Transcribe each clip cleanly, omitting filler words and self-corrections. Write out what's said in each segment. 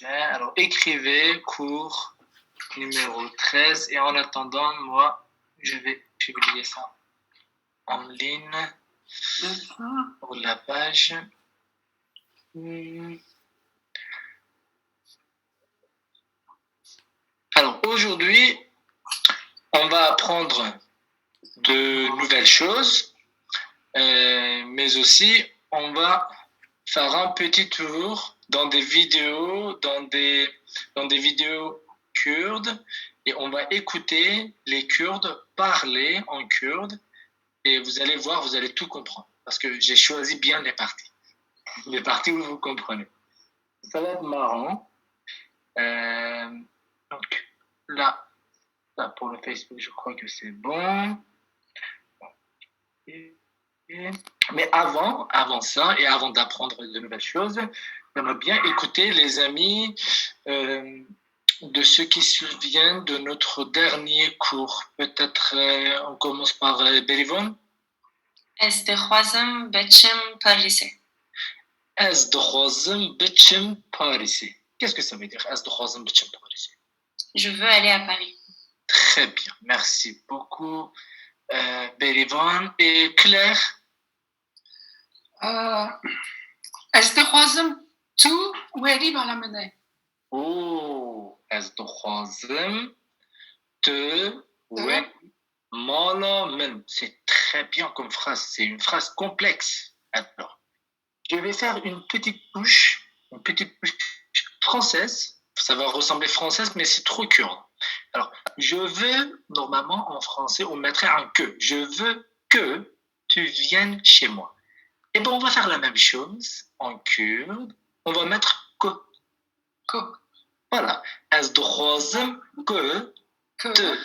Alors, écrivez cours numéro 13 et en attendant, moi, je vais publier ça en ligne pour la page. Alors, aujourd'hui, on va apprendre de nouvelles choses, mais aussi, on va faire un petit tour dans des vidéos, dans des vidéos kurdes, et on va écouter les Kurdes parler en kurde, et vous allez voir, vous allez tout comprendre, parce que j'ai choisi bien les parties où vous comprenez. Ça va être marrant. Donc là, pour le Facebook, je crois que c'est bon. Mais avant ça, et avant d'apprendre de nouvelles choses, j'aimerais bien écouter les amis de ceux qui se souviennent de notre dernier cours. Peut-être on commence par Berivon. ازدخوازم بچم پاریسه. ازدخوازم بچم پاریسه. Qu'est-ce que ça veut dire, ازدخوازم بچم پاریسه? Je veux aller à Paris. Très bien, merci beaucoup, Berivon. Et Claire? ازدخوازم تو وری بالامنه. Oh, ازدخوازم te وری بالامن. C'est très bien comme phrase, c'est une phrase complexe. Alors, je vais faire une petite bouche française. Ça va ressembler française, mais c'est trop kurde. Alors, je veux, normalement en français, on mettrait un que. Je veux que tu viennes chez moi. Et bien, on va faire la même chose en kurde. On va mettre que. Voilà. ازدخوازم que te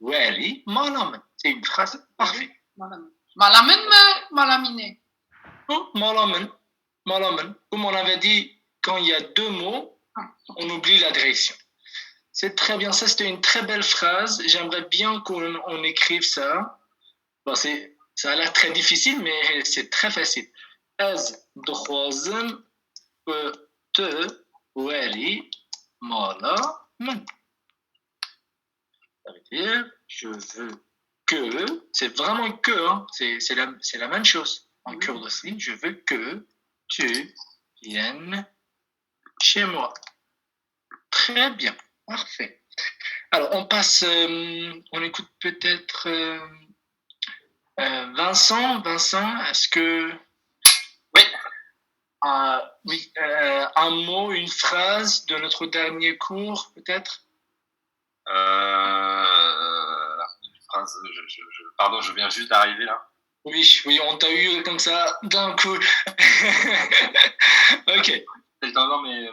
weri malamen. C'est une phrase parfaite. Malamen ou malamine? Malamen. Comme on avait dit, quand il y a deux mots, on oublie la direction. C'est très bien. Ça, c'était une très belle phrase. J'aimerais bien qu'on écrive ça. Bon, ça a l'air très difficile, mais c'est très facile. ازدخوازم que te weri malamen. Ça veut dire, je veux que, c'est vraiment que, hein, c'est la même chose. En kurde aussi, je veux que tu viennes chez moi. Très bien, parfait. Alors, on passe, on écoute peut-être Vincent. Vincent, est-ce que... Oui, un mot, une phrase de notre dernier cours, peut-être? Phrase, pardon, je viens juste d'arriver là. Oui, on t'a eu comme ça d'un coup. Ok. Non, mais...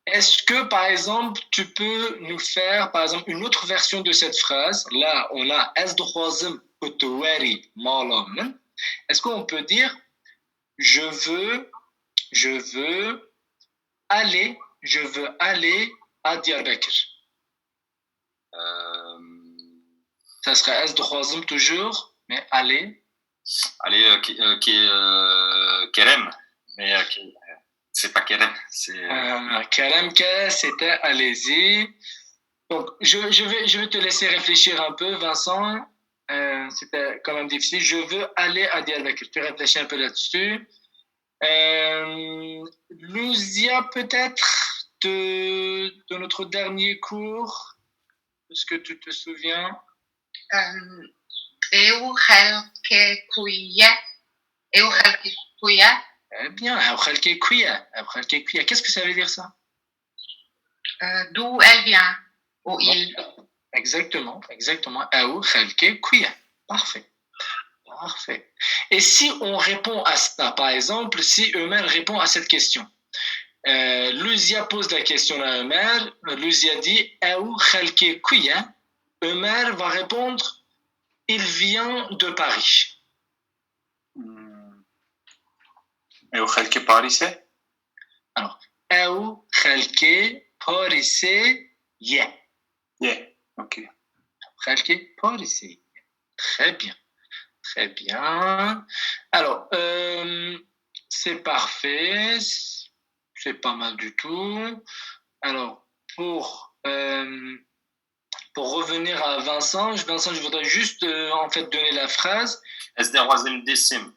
Est-ce que, par exemple, tu peux nous faire, par exemple, une autre version de cette phrase? Là, on a ازدخوازم que te weri malamen. Est-ce qu'on peut dire je veux aller à Diyarbakır? Ça serait ازدخوازم toujours, mais aller. Kerem, mais c'est pas Kerem, c'est... Kerem, c'était allez-y. Donc, je vais te laisser réfléchir un peu, Vincent. C'était quand même difficile. Je veux aller à Diyarbakır. Tu réfléchis un peu là-dessus. Louzia, peut-être, de notre dernier cours, est-ce que tu te souviens? Bien, qu'est-ce que ça veut dire ça? D'où elle vient, ou il. Exactement. Parfait. Et si on répond à ça, par exemple, si Ömer répond à cette question, Louzia pose la question à Ömer, Louzia dit Ömer va répondre il vient de Paris. Alors, Yeah, ok. Très bien. Alors, c'est parfait. C'est pas mal du tout. Alors, pour revenir à Vincent, je voudrais juste en fait donner la phrase. ازدواجم ديسم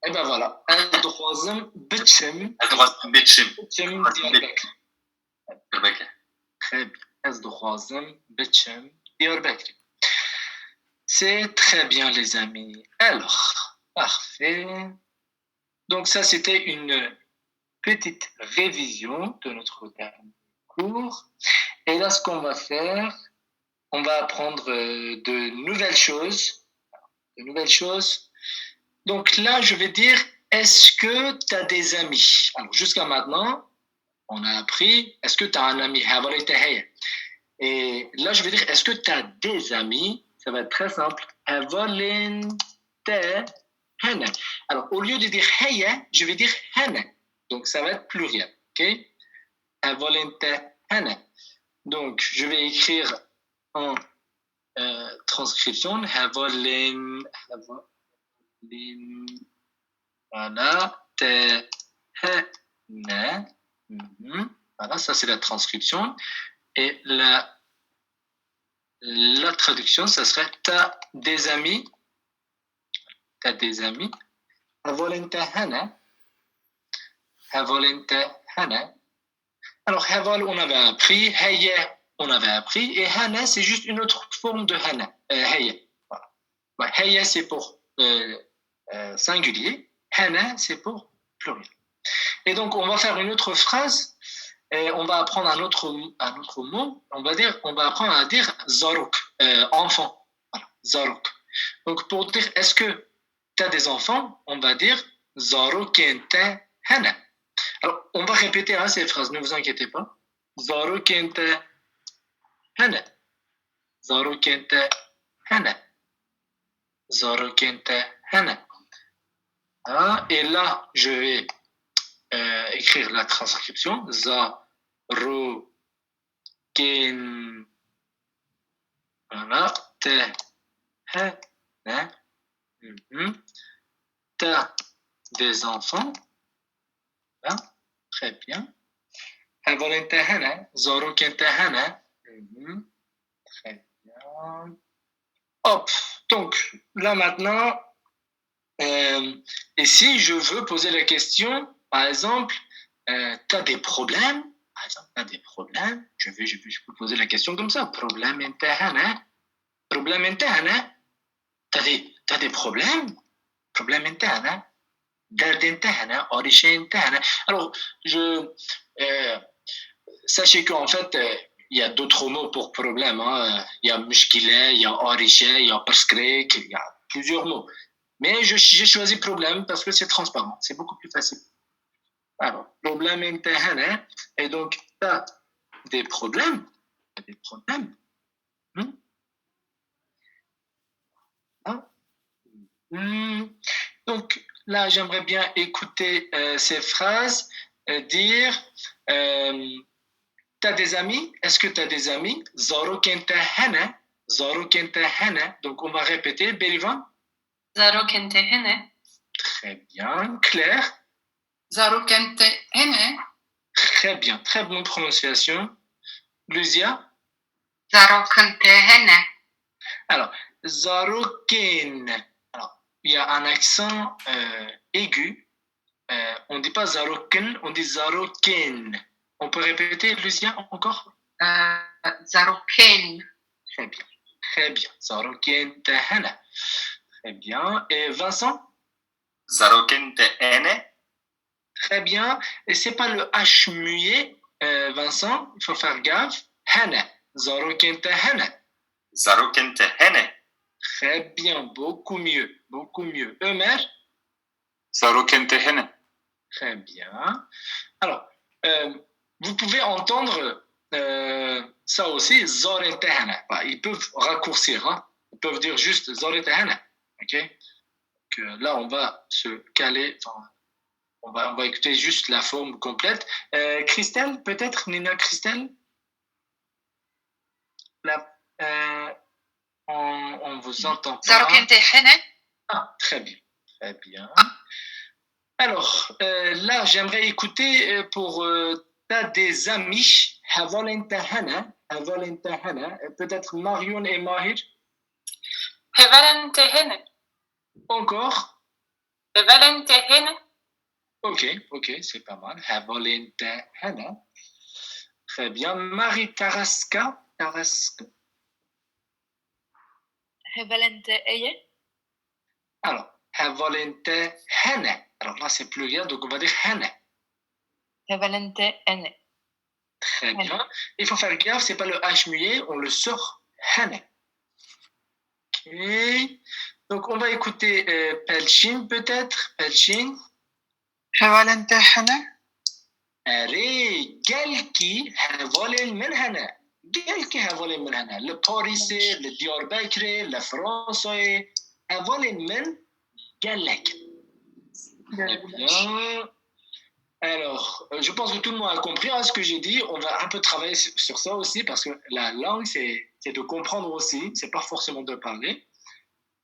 Et ben voilà. الدخوازم بتشم ازدواجم بيتشم بتشم دياربكر. ديربكر. Très bien. الدخوازم بتشم دياربكر. C'est très bien, les amis. Alors, parfait. Donc, ça, c'était une petite révision de notre dernier cours. Et là, ce qu'on va faire, on va apprendre de nouvelles choses. De nouvelles choses. Donc là, je vais dire, est-ce que tu as des amis? Alors, jusqu'à maintenant, on a appris, est-ce que tu as un ami? Et là, je vais dire, est-ce que tu as des amis? Ça va être très simple. Alors, au lieu de dire heya, je vais dire hana. Donc, ça va être pluriel. OK? Donc, je vais écrire en transcription. Voilà. Voilà, ça c'est la transcription. Et la traduction, ça serait t'as des amis. T'as des amis. Alors, haval, on avait appris. Heya, on avait appris. Et hana, c'est juste une autre forme de hana. Heya. Voilà. Heya, c'est pour singulier. Hana, c'est pour pluriel. Et donc, on va faire une autre phrase. Et on va apprendre un autre mot. On va apprendre à dire zarok, enfant. Voilà, zarok. Donc, pour dire est-ce que tu as des enfants, on va dire zarokenta hana. Alors, on va répéter ces phrases, ne vous inquiétez pas. Zarokenta hana. Zarokenta hana. Zarokenta hana. Et là, je vais écrire la transcription. Zaroken. Voilà. Te. Hana. T'as des enfants. Voilà. Très bien. Très bien. Hop. Donc, là maintenant, et si je veux poser la question, par exemple, tu as des problèmes? Par exemple, tu as des problèmes? Je peux poser la question comme ça. Problème interne. Problème interne. Tu as des problèmes? Problème interne. Dard interne. Origine interne. Alors, sachez qu'en fait, il y a d'autres mots pour problème. Il y a mushkila, il y a origine, il y a perskrek, il y a plusieurs mots. Mais j'ai choisi problème parce que c'est transparent, c'est beaucoup plus facile. Alors, problème interne. Et donc, tu as des problèmes. Des problèmes. Donc, là, j'aimerais bien écouter ces phrases, dire tu as des amis? Est-ce que tu as des amis? Zarokenta hana. Zarokenta hana. Donc, on va répéter. Berivan? Zarokente hene. Très bien. Claire? Zarokente hene. Très bien. Très bonne prononciation. Lucia? Zarokente hene. Alors, Zaroken. Alors, il y a un accent aigu. On ne dit pas Zaroken, on dit Zaroken. On peut répéter, Lucia, encore? Zaroken. Très bien. Très bien. Zaroken tahana. Très bien. Et Vincent? Zarokente ene. Très bien. Et c'est pas le H muet, Vincent. Il faut faire gaffe. Hana. Zarokente hana. Zarokente hene. Très bien. Beaucoup mieux. Beaucoup mieux. Ömer? Zarokente hene. Très bien. Alors, vous pouvez entendre ça aussi, Zorente hana. Ils peuvent raccourcir. Ils peuvent dire juste Zorente hana. OK? Donc, là, on va se caler. On va écouter juste la forme complète. Christelle, peut-être? Nina Christelle? On vous entend pas. Zarokente hene. Ah, très bien. Très bien. Alors, là, j'aimerais écouter pour t'as des amis. Peut-être Marion et Mahir. Hevelente hene. Encore. Hevelente hene. Ok, c'est pas mal. Très bien. Marie Taraska. Hevelente eye. Alors, hene. Alors là, c'est pluriel, donc on va dire hene. Hevelente ene. Très bien. Il faut faire gaffe, c'est pas le H muet, on le sort hene. Ok. Donc, on va écouter Pelchin peut-être. Pelchin. Hevelente hene. أري جالكي هفولين من هنا جالكي هفولين من هنا لباريس لديار بكر لفرنسا هفولين من جالك. Bien. Alors, je pense que tout le monde a compris ce que j'ai dit. On va un peu travailler sur ça aussi parce que la langue, c'est de comprendre aussi. C'est pas forcément de parler.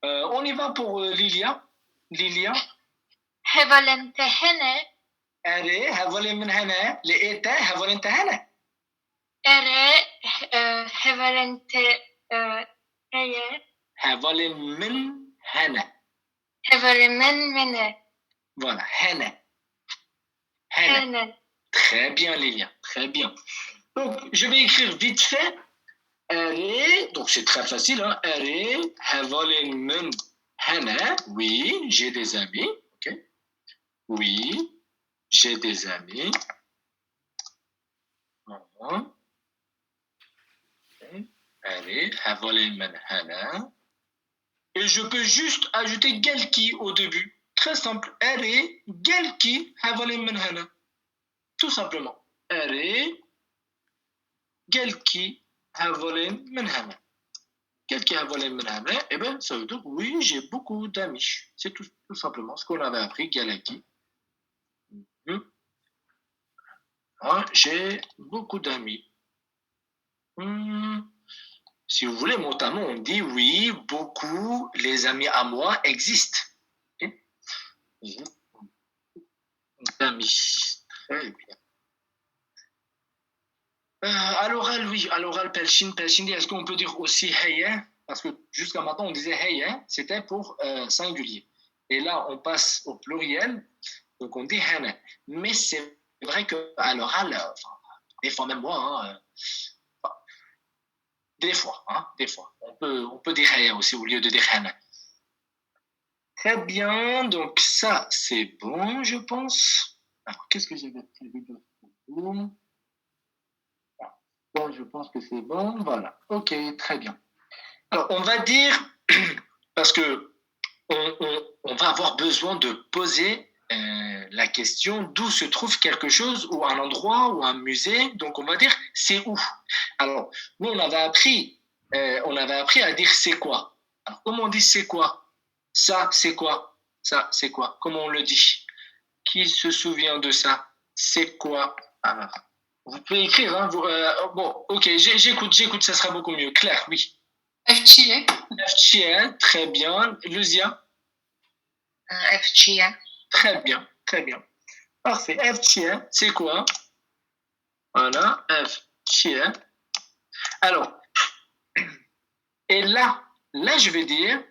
On y va pour Lilia. Lilia. Hevelente hene. أري هفولين من هنا لقيته هفولين هنا. Ere hevelente eye. هفولين من هنا. Hevelimen mene. Voilà, hene. Hene. Hene. Très bien, Lilia. Très bien. Donc, je vais écrire vite fait. Are, donc c'est très facile. Hein? Are, هفولين من هنا. Oui, j'ai des amis. Ok. Oui, j'ai des amis. Voilà. Are, هفولين من هنا. Et je peux juste ajouter gelki au début. Très simple. Are, gelki, هفولين من هنا. Tout simplement. Are, gelki, هفولين من هنا. Gelki, هفولين من هنا. Eh bien, ça veut dire oui, j'ai beaucoup d'amis. C'est tout simplement ce qu'on avait appris, gelki. J'ai beaucoup d'amis. Si vous voulez, notamment, on dit oui, beaucoup, les amis à moi existent. Okay? D'amis. Très bien. À l'oral, oui. À l'oral, Pelchin, est-ce qu'on peut dire aussi heya? Parce que jusqu'à maintenant, on disait heya, c'était pour singulier. Et là, on passe au pluriel, donc on dit hana. Mais c'est vrai qu'à l'oral, des fois même moi, des fois, on peut dire heya aussi au lieu de dire hana. Très bien, donc ça, c'est bon, je pense. Alors, qu'est-ce que j'avais prévu de faire? Bon, je pense que c'est bon, voilà. Ok, très bien. Alors, on va dire, parce que on va avoir besoin de poser la question d'où se trouve quelque chose, ou un endroit, ou un musée. Donc, on va dire, c'est où? Alors, nous, on avait appris à dire c'est quoi. Alors, comment on dit c'est quoi? Ça, c'est quoi? Ça, c'est quoi? Comment on le dit? Qui se souvient de ça? C'est quoi? Alors, vous pouvez écrire, hein, bon, ok, j'écoute, ça sera beaucoup mieux. Claire, oui. Efçiye. Efçiye, très bien. Luzia? Efçiye. Très bien. Parfait. Efçiye, c'est quoi? Voilà, Efçiye. Alors, et là, je vais dire,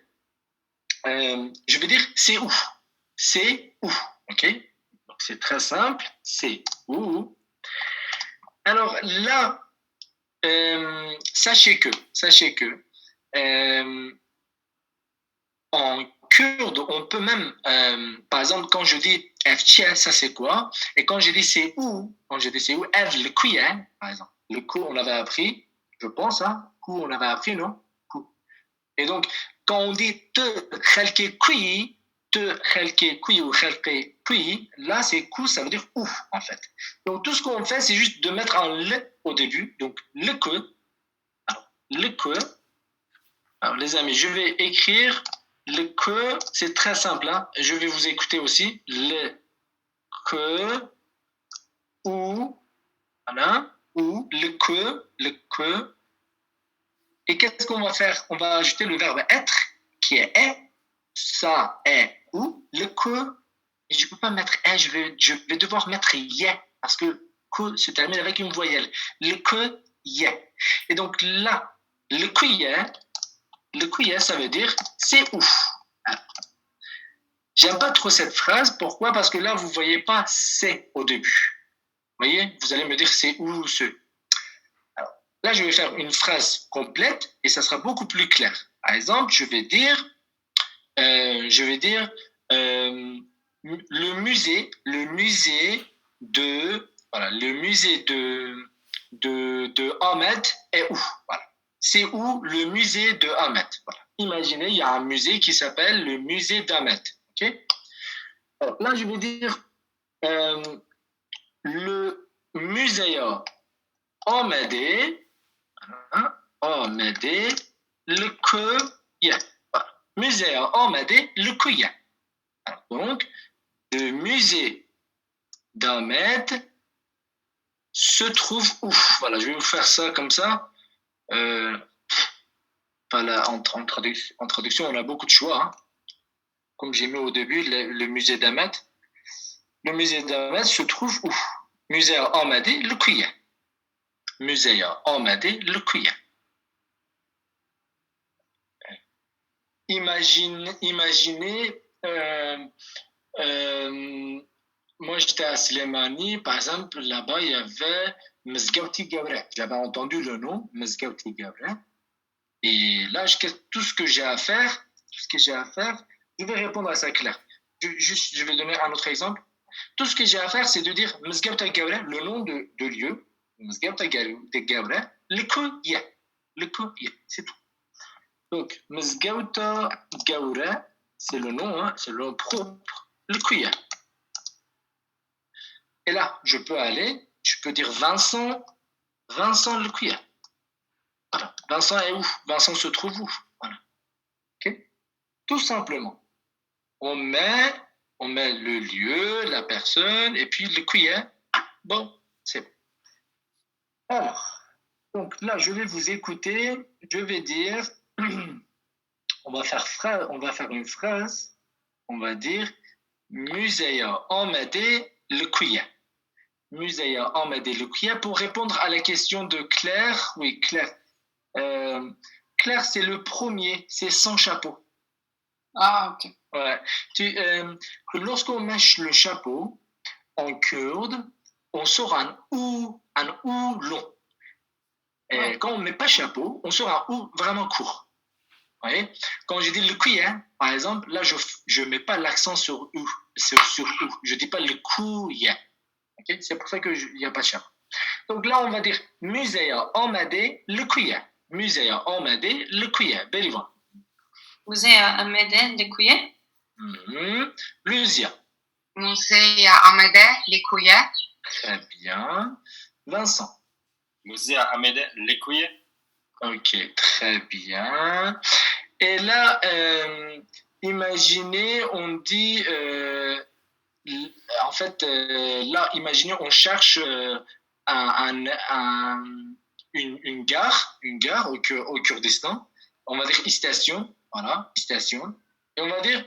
c'est où? C'est où, ok? Donc, c'est très simple, c'est où? Alors là, sachez que en kurde, on peut même, par exemple, quand je dis Efçiye, ça c'est quoi? Et quand je dis c'est où, Ev le kuyen, par exemple. Le coup, on avait appris, je pense, hein? Coup, on avait appris, non? Coup. Et donc, quand on dit te khelke kui ou khelke kui, là c'est coup, ça veut dire où, en fait. Donc, tout ce qu'on fait, c'est juste de mettre un le au début. Donc, le que. Alors, le que. Alors, les amis, je vais écrire le que. C'est très simple, hein. Je vais vous écouter aussi. Le que. Ou. Voilà. Ou. Le que. Et qu'est-ce qu'on va faire? On va ajouter le verbe être, qui est. Ça est où? Le que. Et je ne peux pas mettre « je vais devoir mettre « ya » parce que « que » se termine avec une voyelle. Le « que » « ya ». Et donc là, le « que » ça veut dire « c'est où ». J'aime pas trop cette phrase. Pourquoi? Parce que là, vous ne voyez pas « c'est » au début. Vous voyez? Vous allez me dire « c'est où ce ». Alors, là, je vais faire une phrase complète et ça sera beaucoup plus clair. Par exemple, je vais dire le musée de Ahmed est où? Voilà. C'est où le musée de Ahmed? Voilà. Imaginez, il y a un musée qui s'appelle le musée d'Ahmed. Okay? Alors, là, je vais dire le musée Ahmedé, le Kuya. Voilà. Musée Ahmedé, le Kuya. Donc, le musée d'Ahmed se trouve où? Voilà, je vais vous faire ça comme ça. Voilà, en traduction, on a beaucoup de choix. Hein. Comme j'ai mis au début, le musée d'Ahmed. Le musée d'Ahmed se trouve où? Musée Ahmadi, le Kuya. Musée Ahmadi, le Kuya. Imaginez moi, j'étais à Slimani, par exemple, là-bas, il y avait Mezgauti Gabra. J'avais entendu le nom, Mezgauti Gabra. Et là, tout ce que j'ai à faire, je vais répondre à ça clair. Je vais donner un autre exemple. Tout ce que j'ai à faire, c'est de dire Mezgauti Gabra, le nom de lieu, Mezgauti Gabra, le Kuya. Le Kuya, c'est tout. Donc, Mezgauti Gabra, c'est le nom, hein, c'est le nom propre, le Kuya. Et là, je peux dire Vincent le Kuya. Voilà. Vincent est où? Vincent se trouve où? Voilà. Okay? Tout simplement. On met le lieu, la personne, et puis le Kuya. Bon, c'est bon. Alors, donc là, je vais vous écouter. Je vais dire, on va faire une phrase. On va dire, Musea Ahmedé le Kuya. Musea Ahmedé le Kuya pour répondre à la question de Claire. Oui, Claire. Claire, c'est le premier, c'est sans chapeau. Ah, ok. Ouais. Lorsqu'on mèche le chapeau en kurde, on sort un ou long. Et quand on ne met pas chapeau, on sort un ou vraiment court. Vous voyez? Quand je dis le kuya, par exemple, là, je ne mets pas l'accent sur ou. Sur ou. Je ne dis pas le kuya. Okay? C'est pour ça qu'il n'y a pas de chapeau. Donc là, on va dire Musea Ahmedé le Kuya. Musea Ahmedé le Kuya. Bel Ivan. Musée Ahmedé le Kuya. Luzia. Musée Ahmedé le Kuya. Très bien. Vincent. Musée Ahmedé le Kuya. Ok, très bien. Et là, imaginez, on dit, en fait, là, imaginez, on cherche une gare au Kurdistan. On va dire station, voilà, station. Et on va dire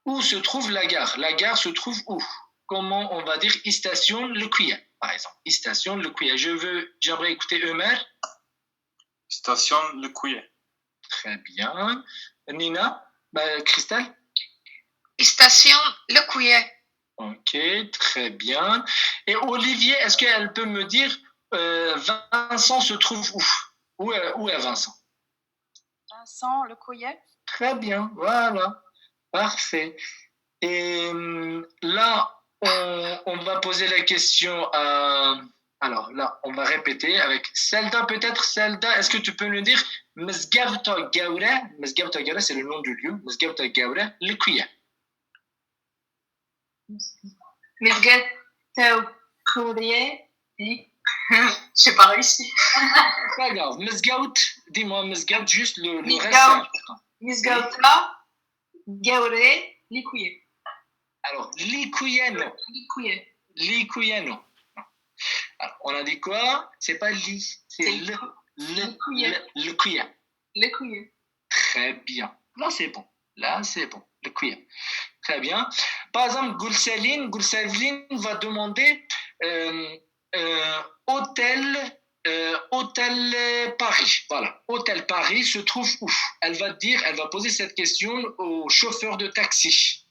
où se trouve la gare. La gare se trouve où? Comment on va dire station le Kuya, par exemple. Station le Kuya. J'aimerais écouter Ömer. Station le Kuya. Très bien. Nina, Christelle. Station le Kuya. Ok, très bien. Et Olivier, est-ce qu'elle peut me dire Vincent se trouve où? Où est Vincent? Vincent le Kuya. Très bien, voilà. Parfait. Et là, on va poser la question à... Alors là, on va répéter avec Selda peut-être. Selda, est-ce que tu peux nous dire Mezgavta Gaura? Mezgavta Gaura, c'est le nom du lieu. Mezgavta Gaura, le Kuya. Mezgauti Kuya. J'ai pas réussi. Pas grave. Mezgaut, dis-moi Mezgaut, juste le reste. Mezgauta Gaura le Kuya. Alors, Likuyano. Likuyano. Alors, on a dit quoi? C'est pas li, c'est le Kuya. Le Kuya. Très bien. Là, c'est bon. Le Kuya. Très bien. Par exemple, Goulseline va demander hôtel Paris. Voilà, hôtel Paris se trouve où? Elle va poser cette question au chauffeur de taxi.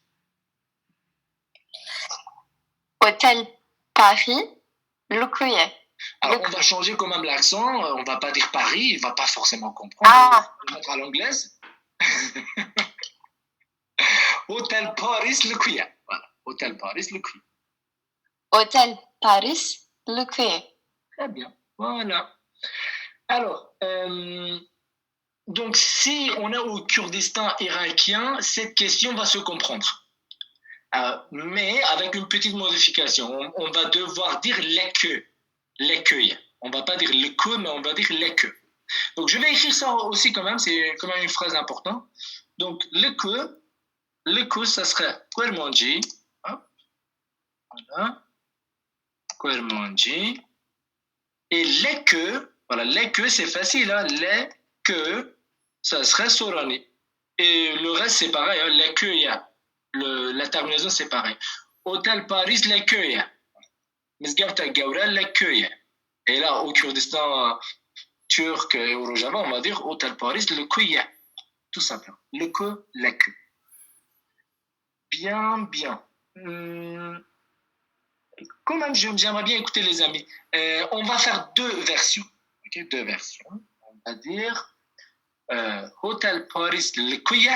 Hôtel Paris, Lukuye. Alors, on va changer quand même l'accent. On va pas dire Paris, il va pas forcément comprendre. Ah. On va mettre à l'anglaise. Hôtel Paris, Lukuye. Voilà, hôtel Paris, Lukuye. Hôtel Paris, Lukuye. Très bien, voilà. Alors, donc si on est au Kurdistan irakien, cette question va se comprendre. Mais avec une petite modification. On va devoir dire l'écueil. On ne va pas dire le que, mais on va dire l'écueil. Donc je vais écrire ça aussi quand même, c'est quand même une phrase importante. Donc le que, ça serait Kwermanji. Voilà. Kwermanji. Et voilà, c'est facile, hein, ça serait Sorani. Et le reste, c'est pareil, hein, la terminaison, c'est pareil. Hôtel Paris, l'écueil. Mizgavta Gawra, l'écueil. Et là, au Kurdistan turc et au Rojava, on va dire Hôtel Paris, l'écueil. Tout simplement. L'écueil. Bien. Quand même, j'aimerais bien écouter les amis. On va faire deux versions. Okay, deux versions. On va dire Hôtel Paris l'écueil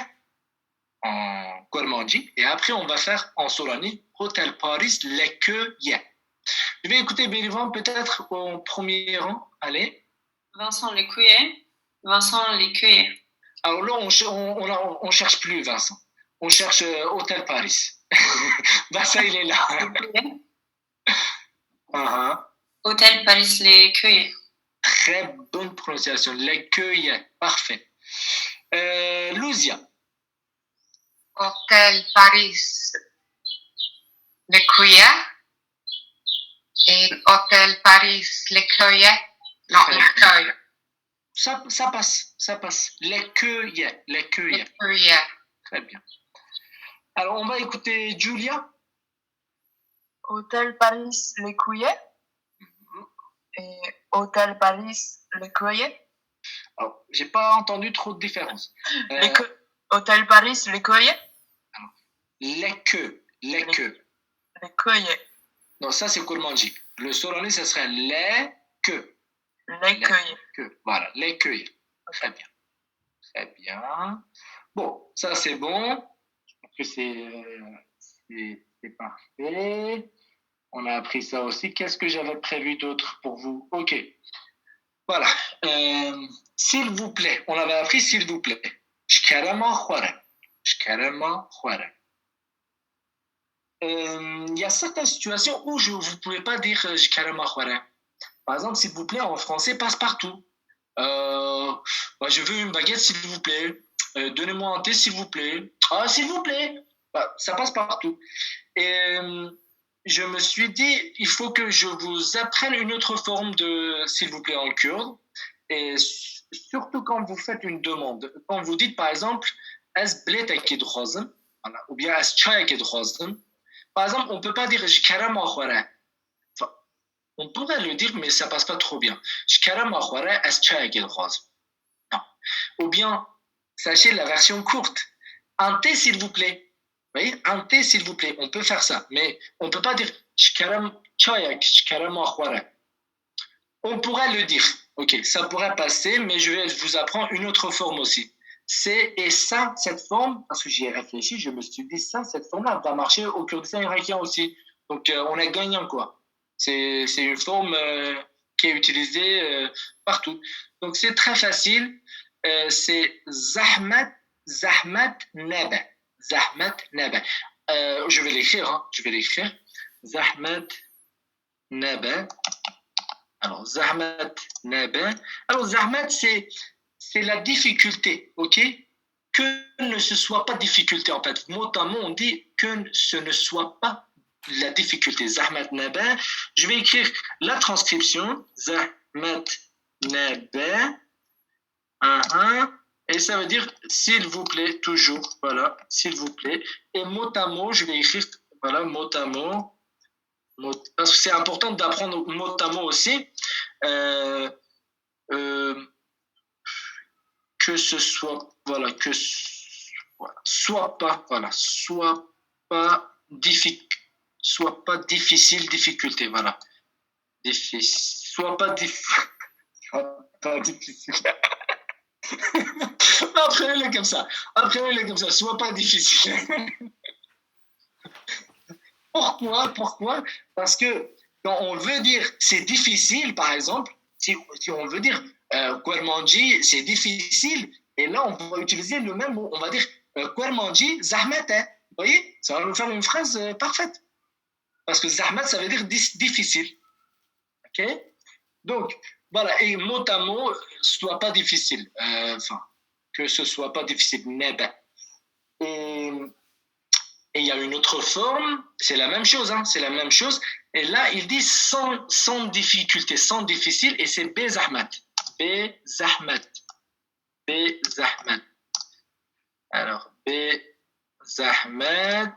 en Kwermanji. Et après, on va faire en Sorani Hôtel Paris l'écueil. Je vais écouter Bélivan peut-être au premier rang. Allez. Vincent Lécuyer. Vincent Lécuyer. Alors là, on cherche plus Vincent. On cherche Hôtel Paris. Vincent, il est là. Hôtel Paris Lécuyer. Très bonne prononciation. L'écueil. Parfait. Luzia. Hôtel Paris l'écueil et Hôtel Paris l'écueil. Non, l'écueil. Ça passe. L'écueil. Très bien. Alors, on va écouter Julia. Hôtel Paris l'écueil. Et Hôtel Paris l'écueil. Alors, j'ai pas entendu trop de différence. Hôtel Paris l'écueil. L'écueil. L'écueil. Non, ça c'est Kwermanji. Le Sorani, ça serait l'écueil. L'écueil. Voilà, l'écueil. Très bien. Bon, ça c'est bon. Je pense que c'est parfait. On a appris ça aussi. Qu'est-ce que j'avais prévu d'autre pour vous? Ok. Voilà. S'il vous plaît. On avait appris s'il vous plaît. Shkarama khwara. Il y a certaines situations où vous ne pouvez pas dire Shkarama khwara. Par exemple, s'il vous plaît, en français, passe partout. Je veux une baguette, s'il vous plaît. Donnez-moi un thé, s'il vous plaît. Ah, s'il vous plaît. Ça passe partout. Et je me suis dit, il faut que je vous apprenne une autre forme de s'il vous plaît en kurde. Et surtout quand vous faites une demande. Quand vous dites, par exemple, est-ce blé qui drozem, ou bien est-ce chaya qui drozem. Par exemple, on ne peut pas dire Shkarama khwara. On pourrait le dire, mais ça passe pas trop bien. Shkarama khwara, est-ce chaya qui drozem. Non. Ou bien, sachez la version courte. Un thé, s'il vous plaît. Vous voyez, un thé, s'il vous plaît. On peut faire ça. Mais on ne peut pas dire Shkarama khwara. On pourrait le dire. Ok, ça pourrait passer, mais je vais vous apprendre une autre forme aussi. Et ça, cette forme, parce que j'y ai réfléchi, je me suis dit, cette forme-là va marcher au Kurdistan irakien aussi. Donc, on est gagnant, quoi. C'est une forme qui est utilisée partout. Donc, c'est très facile. C'est Zahmat Naba. Je vais l'écrire. Zahmat Naba. Alors, Zahmat Naba. Alors, Zahmat, c'est la difficulté, ok? Que ne ce soit pas difficulté, en fait. Mot à mot, on dit que ce ne soit pas la difficulté. Zahmat Naba. Je vais écrire la transcription. Zahmat Naba. Et ça veut dire s'il vous plaît, toujours. Voilà, s'il vous plaît. Et mot à mot, je vais écrire, voilà, mot à mot. Parce que c'est important d'apprendre mot à mot aussi. Que ce soit, voilà, voilà, soit pas difficile, difficulté, voilà. Soit pas difficile. Apprenez-le comme ça. Soit pas difficile. Pourquoi? Parce que quand on veut dire c'est difficile, par exemple, si on veut dire Kouermanji, c'est difficile, et là on va utiliser le même mot, on va dire Kouermanji, Zahmet. Vous voyez, ça va nous faire une phrase parfaite. Parce que Zahmet, ça veut dire difficile. Ok? Donc, voilà, et mot à mot, soit pas difficile. Que ce soit pas difficile. Neba. Et il y a une autre forme, c'est la même chose, c'est la même chose. Et là, il dit sans difficulté, sans difficile, et c'est Bezahmat. Bezahmat. Alors, Bezahmat.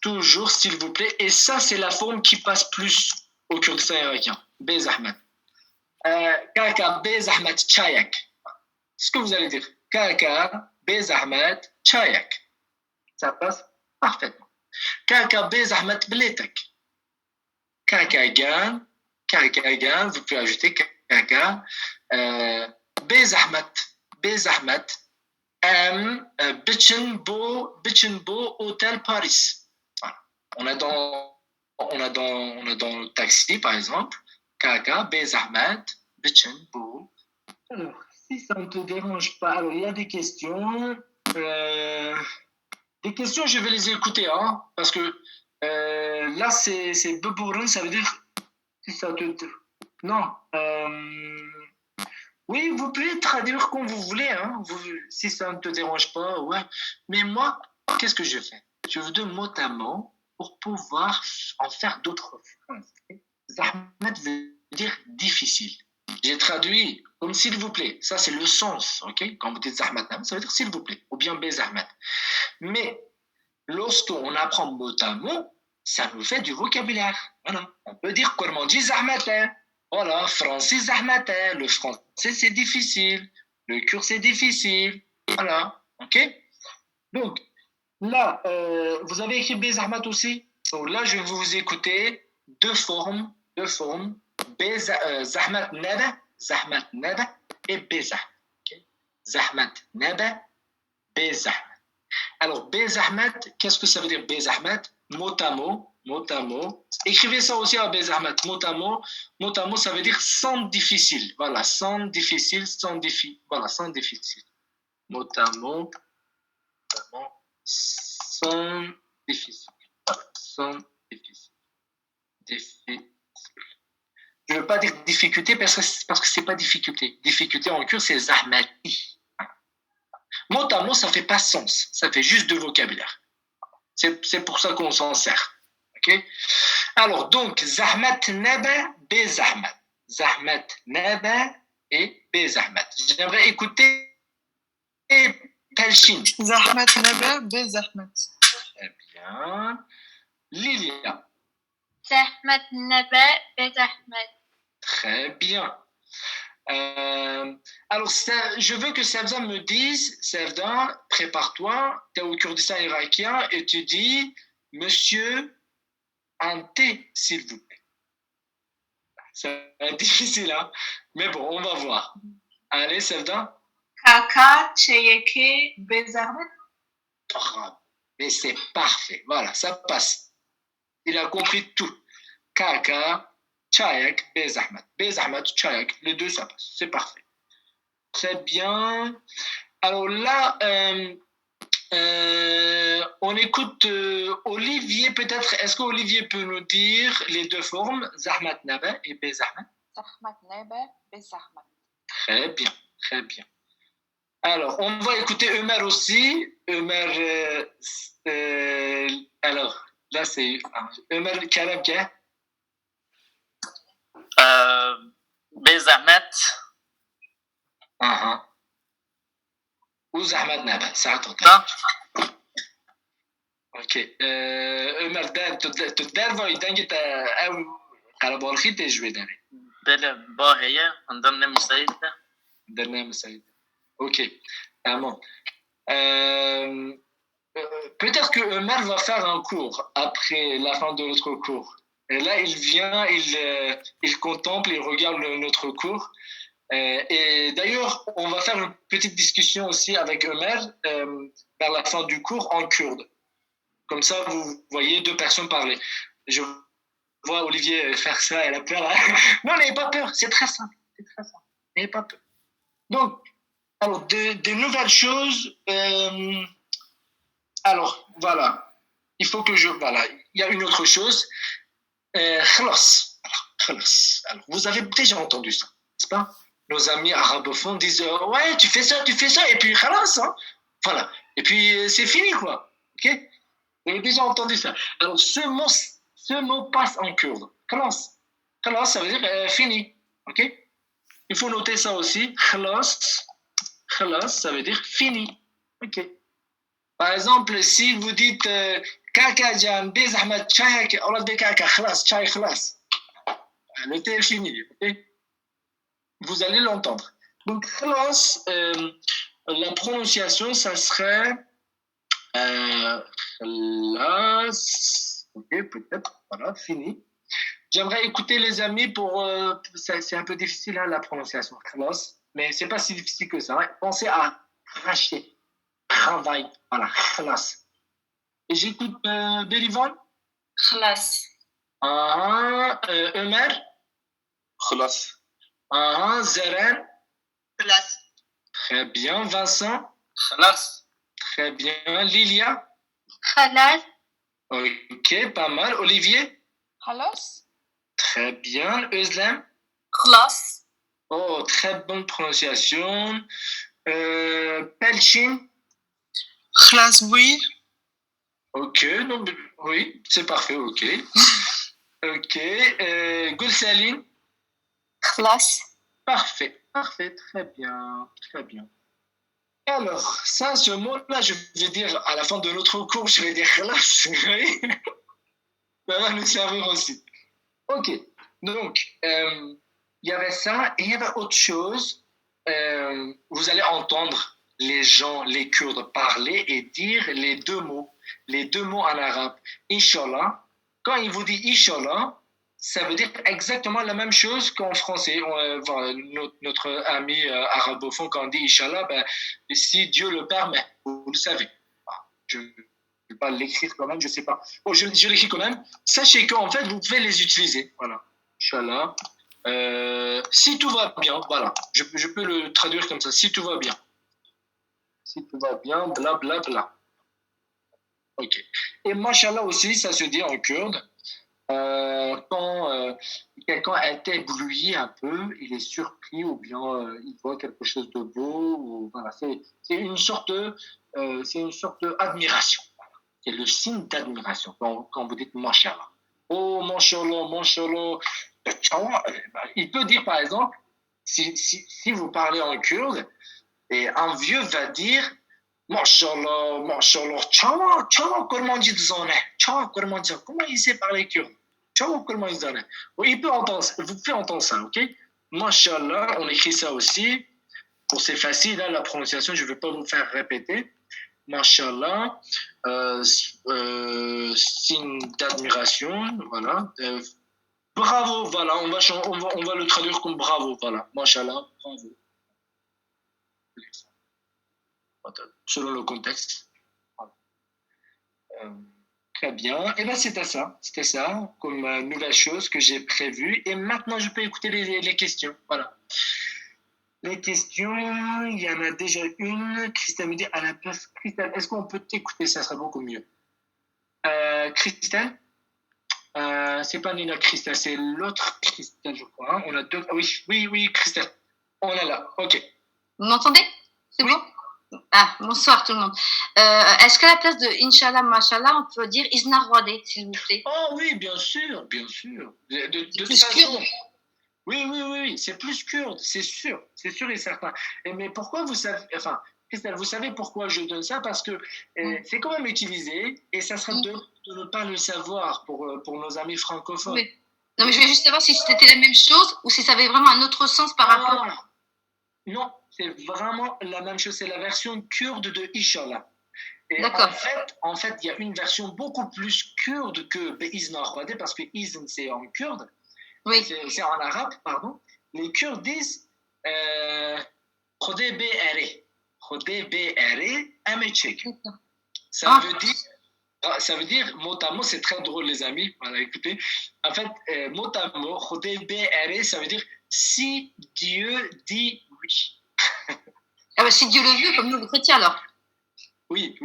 Toujours, s'il vous plaît. Et ça, c'est la forme qui passe plus au Kurdistan irakien. Bezahmat. Kaka, Bezahmat, Chayak. Ce que vous allez dire. Kaka, Bezahmat, Chayak. Ça passe parfaitement. Kaka, Bezahmat, Bletek. Kaka, Gan, vous pouvez ajouter Kaka. Bezahmat, Bitchenbo, Hôtel Paris. Voilà. On a dans le taxi, par exemple, Kaka, Bezahmat, Bitchenbo. Alors, si ça ne te dérange pas, alors il y a des questions. Des questions, je vais les écouter, parce que là, c'est Bebouren, ça veut dire si ça te... Non. Oui, vous pouvez traduire comme vous voulez, si ça ne te dérange pas, ouais. Mais moi, qu'est-ce que je fais? Je vous donne mot à mot pour pouvoir en faire d'autres phrases. Zahmet veut dire difficile. J'ai traduit comme s'il vous plaît. Ça, c'est le sens, ok? Quand vous dites Zahmet, ça veut dire s'il vous plaît, ou bien Bezahmet. Mais lorsqu'on apprend mot à mot, ça nous fait du vocabulaire. Voilà. On peut dire Kouermanji Zahmet. Voilà, français Zahmet. Le français, c'est difficile. Le kurde, c'est difficile. Voilà, ok? Donc, là, vous avez écrit Bezahmet aussi. Donc là, je vais vous écouter deux formes. Zahmet Naba et Bezahmet. Okay? Zahmet Naba, Bezahmet. Alors, Bezahmet, qu'est-ce que ça veut dire Bezahmet? Mot à mot. Écrivez ça aussi à Bezahmet. Mot à mot, ça veut dire sans difficile. Voilà, sans difficile. Voilà, sans difficile. Mot à mot, sans difficile. Voilà, sans difficile. Je ne veux pas dire difficulté parce que ce n'est pas difficulté. Difficulté en kurde, c'est Zahmati. Mot à mot, ça ne fait pas sens. Ça fait juste de vocabulaire. C'est pour ça qu'on s'en sert. Okay? Alors, donc, Zahmat Naba, Bezahmat. Zahmat Naba et Bezahmat. J'aimerais écouter Talchin. Zahmat Naba, Bezahmat. Très bien. Lilia. Zahmat Naba, Bezahmat. Très bien. Alors, je veux que Sevda me dise, Sevda, prépare-toi, tu es au Kurdistan irakien et tu dis, monsieur, un thé, s'il vous plaît. C'est difficile, mais bon, on va voir. Allez, Sevda. Kaka, Cheyeke, Bezahmat. Mais c'est parfait, voilà, ça passe. Il a compris tout. Kaka, Chayak, Bezahmat. Bezahmat, Chayak, les deux, ça passe. C'est parfait. Très bien. Alors là, on écoute Olivier, peut-être. Est-ce qu'Olivier peut nous dire les deux formes, Zahmat Naba et Bezahmat? Zahmat Naba, Bezahmat. Très bien, très bien. Alors, on va écouter Ömer aussi. Ömer, alors, là, c'est Ömer Karabka. Bezahmet اها وزحمة نابه ساعة صح اوكي Ömer تدار ويدان جت او قربالخي تجوي داري بله با هي عندهم نمسايد ده درنا مساعد ok tamam peut-être que Ömer va faire un cours après la fin de notre cours et là il vient il contemple il regarde notre cours et d'ailleurs on va faire une petite discussion aussi avec Ömer vers la fin du cours en kurde. Comme ça, vous voyez deux personnes parler. Je vois Olivier faire ça, elle a peur. Non, n'ayez pas peur, c'est très simple. C'est très simple. N'ayez pas peur. Donc, alors, de nouvelles choses. Alors, voilà. Il faut que je. Voilà. Il y a une autre chose. Khalas. Alors, vous avez déjà entendu ça, n'est-ce pas? Nos amis arabophones disent ouais, tu fais ça, et puis khalas, hein. Voilà. Et puis, c'est fini, quoi. Ok? Vous avez déjà entendu ça. Alors, ce mot passe en kurde. Khalas. Khalas, ça veut dire fini. Ok? Il faut noter ça aussi. Khalas. Khalas, ça veut dire fini. Ok. Par exemple, si vous dites Kaka Jan, Bez Ahmed Chayek, on a dit Kaka, Khalas, Chay Khalas. Le thé est fini. Ok? Vous allez l'entendre. Donc, Khalas, la prononciation, ça serait. Khalas. Ok, peut-être. Voilà, fini. J'aimerais écouter les amis pour. C'est un peu difficile hein, la prononciation. Khalas. Mais c'est pas si difficile que ça. Hein. Pensez à racheter. Travail. Voilà, khalas. Et j'écoute Berivan. خلاص Ömer. خلاص Zeren. Place. Très bien. Vincent. خلاص Très bien. Lilia. خلاص Ok, pas mal. Olivier. خلاص Très bien. Özlem. خلاص Oh, très bonne prononciation. Pelchin. Khalas, oui. Ok, non, oui, c'est parfait, ok. Ok. Gulsaline. خلاص Parfait, très bien, très bien. Alors, ça, ce mot-là, je vais dire à la fin de notre cours, je vais dire khalas. Ça va nous servir aussi. Ok, donc, il y avait ça, et il y avait autre chose. Vous allez entendre les gens, les Kurdes, parler et dire les deux mots en arabe. Inch'Allah, quand il vous dit Inch'Allah, ça veut dire exactement la même chose qu'en français. Voilà, notre ami arabophone, quand on dit Inch'Allah, ben, si Dieu le permet, vous le savez. Je ne vais pas l'écrire quand même, je ne sais pas. Bon, je l'écris quand même. Sachez qu'en fait, vous pouvez les utiliser. Voilà. Inch'Allah. Si tout va bien, voilà. Je peux le traduire comme ça. Si tout va bien. Si tout va bien, bla bla bla. Ok. Et Mashallah aussi, ça se dit en kurde. Quand quelqu'un est ébloui un peu, il est surpris ou bien il voit quelque chose de beau. Ou, voilà, c'est une sorte d'admiration. Voilà. C'est le signe d'admiration quand vous dites Mashallah. Oh, Mashallah, Mashallah. Il peut dire par exemple, si vous parlez en kurde, et un vieux va dire Mashallah, Mashallah, Tchawa, comment dit Zone? Comment il sait parler kurde? Tchawa, comment il Zone? Il peut entendre, vous pouvez entendre ça, ok? Mashallah, on écrit ça aussi. Bon, c'est facile, hein, la prononciation, je ne vais pas vous faire répéter. Mashallah, signe d'admiration, voilà. Bravo, voilà, on va le traduire comme bravo, voilà. Mashallah, bravo. Selon le contexte. Très bien. Et bien, c'était ça comme nouvelle chose que j'ai prévue. Et maintenant, je peux écouter les questions. Voilà. Les questions, il y en a déjà une. Christelle me dit à la place. Christelle, est-ce qu'on peut t'écouter? Ça serait beaucoup mieux. Christelle, c'est pas Nina Christelle, c'est l'autre Christelle, je crois. Hein. On a deux. Oui, Christelle. On est là. Ok. Vous m'entendez? C'est bon? Ah, bonsoir tout le monde. Est-ce qu'à la place de Inch'Allah, Mashallah, on peut dire Isna Rwade, s'il vous plaît? Oh oui, bien sûr. De toute façon, Oui, c'est plus kurde, c'est sûr et certain. Mais pourquoi vous savez, enfin, Christelle, vous savez pourquoi je donne ça? Parce que c'est quand même utilisé et ça serait de ne pas le savoir pour nos amis francophones. Oui. Non, mais je voulais juste savoir si c'était la même chose ou si ça avait vraiment un autre sens par rapport. Non, c'est vraiment la même chose. C'est la version kurde de Inch'Allah. Et D'accord. en fait, il y a une version beaucoup plus kurde que Be'izn al-Khwadé, parce que Izn, c'est en kurde. Oui. C'est en arabe, pardon. Les Kurdes disent Khodé Be'ere Amechek. Ça veut dire, mot à mot, c'est très drôle, les amis. Voilà, écoutez. En fait, mot à mot, Khodé Be'ere, ça veut dire si Dieu dit oui. Ah bah, si Dieu le veut, comme nous les chrétiens alors. Oui.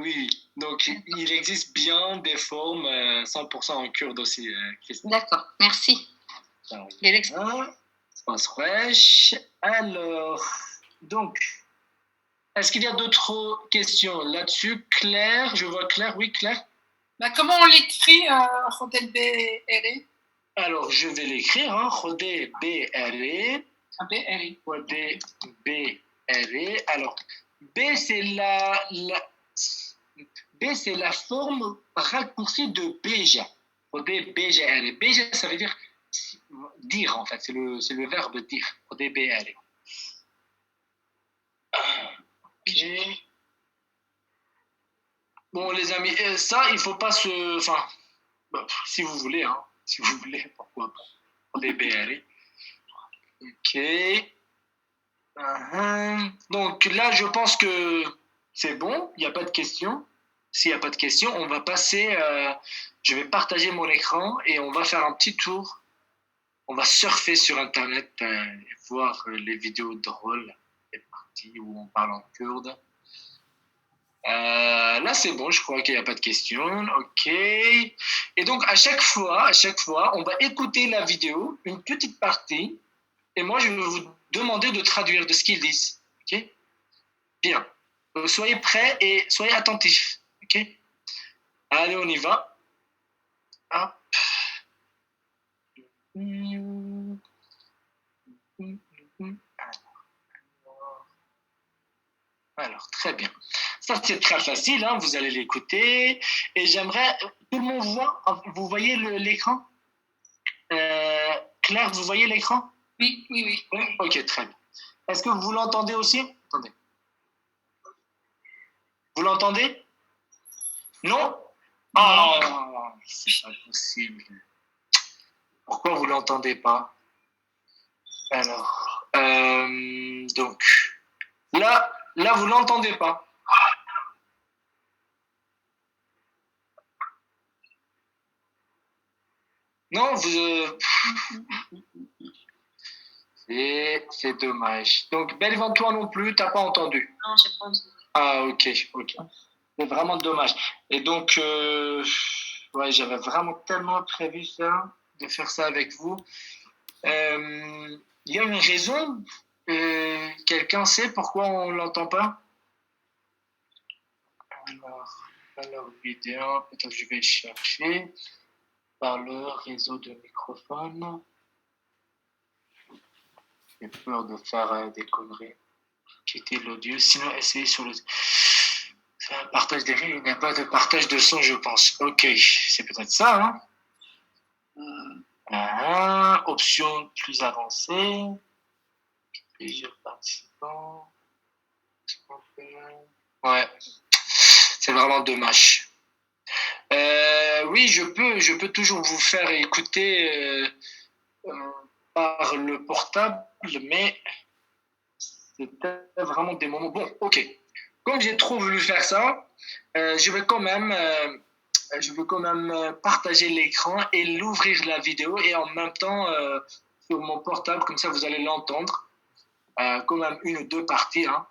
Donc, il existe bien des formes 100% en kurde aussi, Christine. D'accord, merci. Alors, donc, est-ce qu'il y a d'autres questions là-dessus? Claire, je vois Claire. Oui, Claire. Bah, comment on l'écrit, Rodel B-R-E? Alors, je vais l'écrire, Rodé B-R-E. B-R-E. Rodé B-R-E. Alors, B, c'est la forme raccourcie de Béja. Rodé B-G-R-E. Béja, ça veut dire dire, en fait. C'est le verbe dire. Rodé B-R-E. Ok. Bon, les amis, ça, il faut pas se... Enfin, si vous voulez, pourquoi pas. Rodé B-R-E. Ok. Donc là, je pense que c'est bon, il n'y a pas de questions. S'il n'y a pas de questions, on va passer... je vais partager mon écran et on va faire un petit tour. On va surfer sur Internet et voir les vidéos drôles, les parties où on parle en kurde. Là, c'est bon, je crois qu'il n'y a pas de questions. Ok. Et donc, à chaque fois, on va écouter la vidéo, une petite partie, et moi, je vais vous demander de traduire de ce qu'ils disent. Ok? Bien. Donc, soyez prêts et soyez attentifs. Ok? Allez, on y va. Hop. Alors, très bien. Ça, c'est très facile, vous allez l'écouter. Et j'aimerais... Tout le monde voit? Vous voyez l'écran? Claire, vous voyez l'écran? Oui. Ok, très bien. Est-ce que vous l'entendez aussi? Attendez. Vous l'entendez? Non? Oh, c'est pas possible. Pourquoi vous l'entendez pas? Alors, donc, là, vous l'entendez pas. Non, c'est dommage. Donc, Belle toi non plus, t'as pas entendu? Non, j'ai pas entendu. Ah, ok. C'est vraiment dommage. Et donc, ouais, j'avais vraiment tellement prévu ça, de faire ça avec vous. Il y a une raison? Quelqu'un sait pourquoi on l'entend pas? Alors, vidéo, peut-être que je vais chercher par le réseau de microphone. J'ai peur de faire des conneries. Quitter l'audio, sinon essayez sur le... Un partage des rires, il n'y a pas de partage de son, je pense. Ok, c'est peut-être ça, option plus avancée. Plusieurs participants. Ouais, c'est vraiment dommage. Oui, je peux toujours vous faire écouter par le portable, mais c'était vraiment des moments... Bon, ok. Comme j'ai trop voulu faire ça, je vais quand même partager l'écran et l'ouvrir la vidéo et en même temps sur mon portable, comme ça vous allez l'entendre. Quand même une ou deux parties. Hop.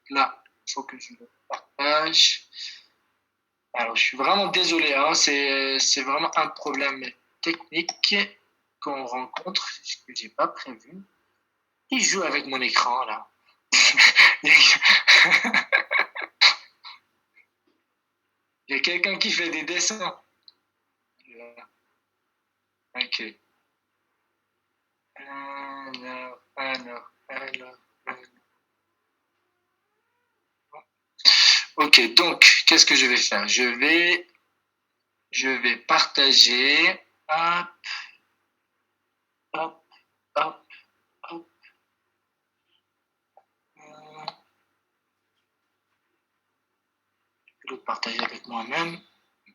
Là, il faut que je le partage. Alors, je suis vraiment désolé, c'est vraiment un problème technique qu'on rencontre, ce que j'ai pas prévu. Il joue avec mon écran, là. Il y a quelqu'un qui fait des dessins. Ok. Alors. Ok, donc, qu'est-ce que je vais faire? Je vais partager. Hop, hop, hop, hop. Je vais le partager avec moi-même.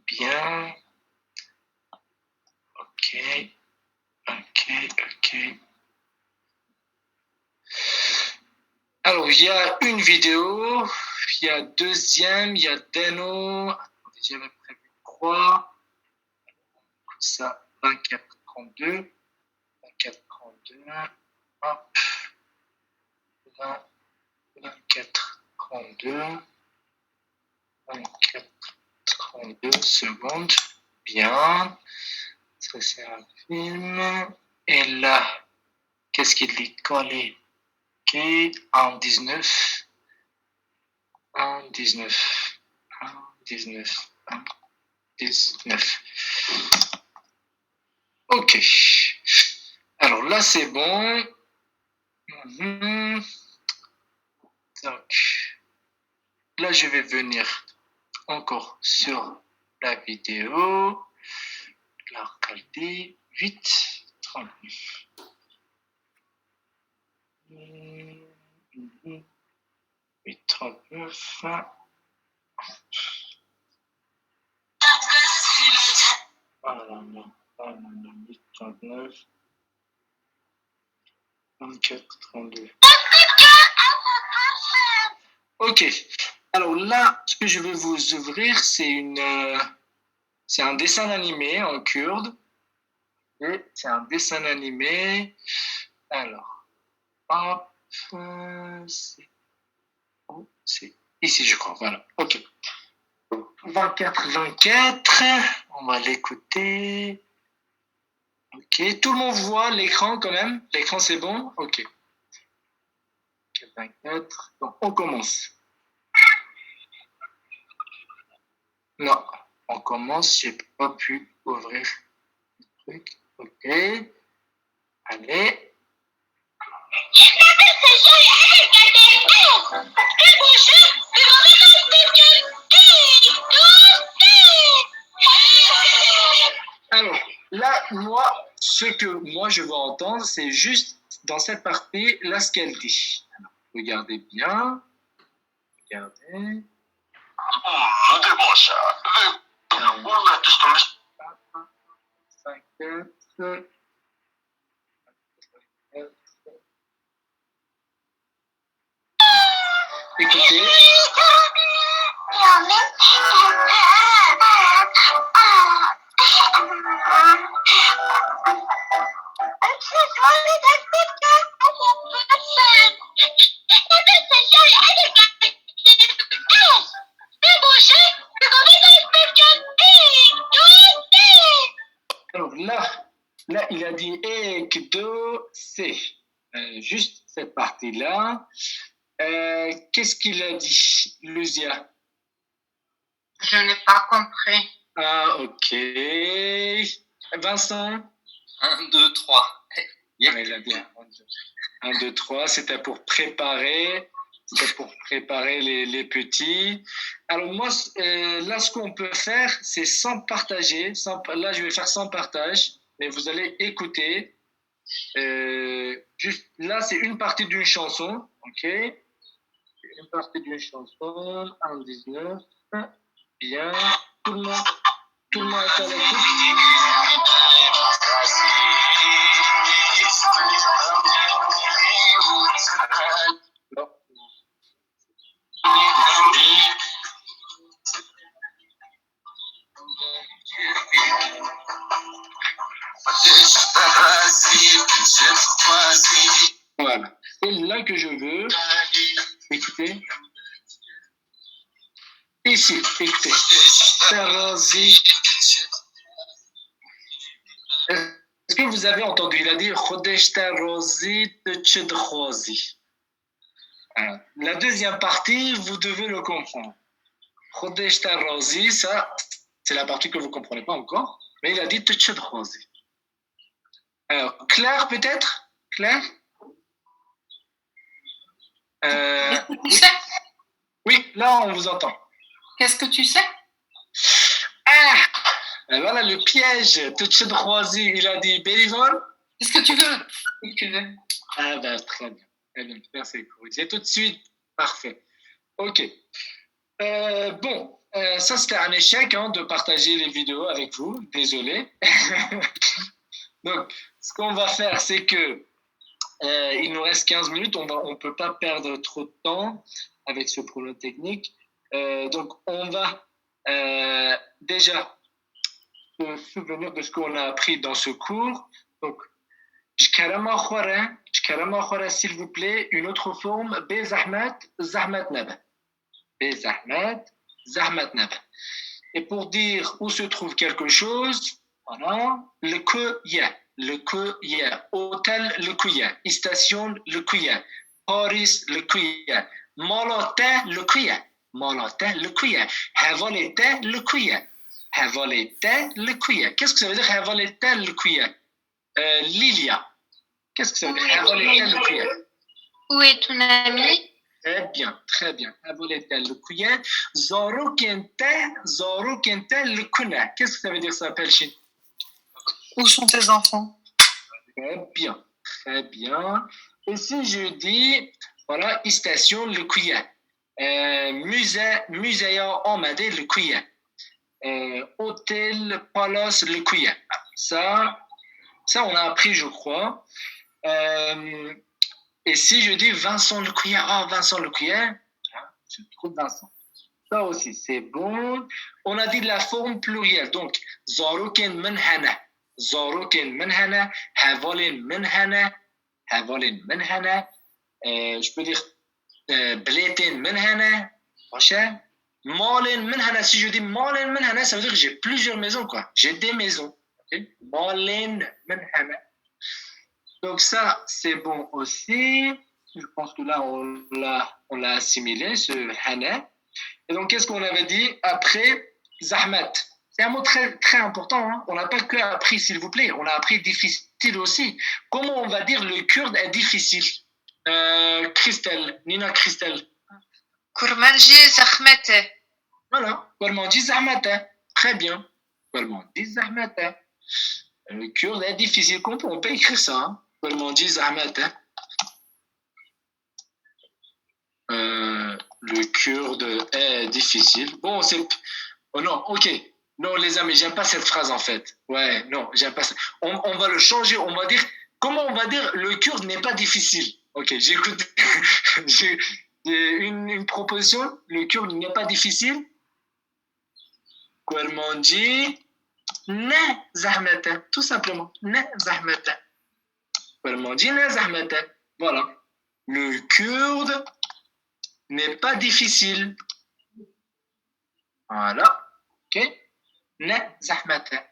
Bien. Ok. Alors, il y a une vidéo, il y a deuxième, il y a Deno. Attendez, j'avais prévu 3. Ça, 24-32. 24-32. Hop. 24-32. 24-32 secondes. Bien. Ça, c'est un film. Et là, qu'est-ce qu'il dit? Coller. Ok, en 19. En 19. En 19. En 19. Ok. Alors là, c'est bon. Donc, là, je vais venir encore sur la vidéo. La regarder. 8:39. 8:39. Voilà, 8:39. 24:32. Ok. Alors là, ce que je vais vous ouvrir, c'est un dessin animé en kurde. Et c'est un dessin animé. Alors, hop, c'est ici, je crois. Voilà. Ok. 24, on va l'écouter. Ok, tout le monde voit l'écran quand même. L'écran, c'est bon? Ok. 24. Donc, on commence. Non, on commence. J'ai pas pu ouvrir le truc. Ok. Allez. Alors, là, ce que moi je veux entendre, c'est juste dans cette partie, là, ce qu'elle dit. Alors, regardez bien. Regardez. Écoutez. Alors là, il a dit Ekdo, c'est juste cette partie-là. Qu'est-ce qu'il a dit, Luzia? Je n'ai pas compris. Ah, ok. Vincent? 1, 2, 3. Il a dit 1, 2, 3. C'était pour préparer. Les petits. Alors moi, là, ce qu'on peut faire, c'est sans partager. Là, je vais faire sans partage, mais vous allez écouter. Juste là, c'est une partie d'une chanson, ok? Une partie d'une chanson, 1:19. Bien. Tout le monde est à l'écoute. Non. Voilà. C'est là que je veux. Écoutez. Ici, écoutez. Est-ce que vous avez entendu? Il a dit la deuxième partie, vous devez le comprendre. Ça, c'est la partie que vous ne comprenez pas encore. Mais il a dit Alors, Claire, peut-être? Claire? Qu'est-ce que tu sais? Oui, là, on vous entend. Qu'est-ce que tu sais? Ah! Et voilà le piège. Touché de Croisy, il a dit Bérivol. Qu'est-ce que tu veux? Si tu veux. Ah ben, très bien. Très bien. Merci. J'ai tout de suite. Parfait. OK. Bon, ça c'était un échec de partager les vidéos avec vous. Désolé. Donc, ce qu'on va faire, c'est que il nous reste 15 minutes. On ne peut pas perdre trop de temps avec ce problème technique. Donc, on va déjà se souvenir de ce qu'on a appris dans ce cours. Donc, Jkarama Khora, s'il vous plaît, une autre forme, Bezahmat, Zahmat Naba. Bezahmat, Zahmat Naba. Et pour dire où se trouve quelque chose, voilà, le Kuya, hôtel le Kuya, station le Kuya, Paris le Kuya, Malata le Kuya, Havaleta le Kuya. Havaleta le Kuya. Qu'est-ce que ça veut dire Havaleta le Kuya? Lilia. Qu'est-ce que ça veut dire Havaleta le Kuya? Où est ton ami? Très bien. Havaleta le Kuya. Zaro kenta le Kuna. Qu'est-ce que ça veut dire ça, Pelchin? Où sont tes enfants? Très bien. Et si je dis, voilà, station le Kuya, musée Amadé le Kuya, hôtel Palace le Kuya. Ça, on a appris, je crois. Et si je dis Vincent le Kuya, Vincent le Kuya, je trouve Vincent. Ça aussi, c'est bon. On a dit la forme plurielle. Donc, Zarukin Menhana. Havalin Menhana. Je peux dire Bletin Menhana. Prochain. Malin Menhana. Si je dis Malin Menhana, ça veut dire que j'ai plusieurs maisons, quoi. J'ai des maisons. Okay? Malin Menhana. Donc ça, c'est bon aussi. Je pense que là, on l'a assimilé, ce Hana. Et donc, qu'est-ce qu'on avait dit après Zahmat? C'est un mot très, très important. On n'a pas que appris, s'il vous plaît. On a appris difficile aussi. Comment on va dire le kurde est difficile? Christelle, Nina Christelle. Kurmanji Zahmete. Voilà. Kurmanji Zahmata. Très bien. Kurmanji Zahmata. Le kurde est difficile. On peut écrire ça. Kurmanji Zahmata. Le kurde est difficile. Bon, c'est... Oh non, ok. Non, les amis, j'aime pas cette phrase en fait. Ouais, non, j'aime pas ça. On va le changer. On va dire... Comment on va dire le kurde n'est pas difficile? Ok, j'écoute. J'ai une proposition. Le kurde n'est pas difficile. Kurmanji ne zahmata. Tout simplement. Ne zahmata. Kurmanji ne zahmata. Voilà. Le kurde n'est pas difficile. Voilà. Ok. Ne zahmata.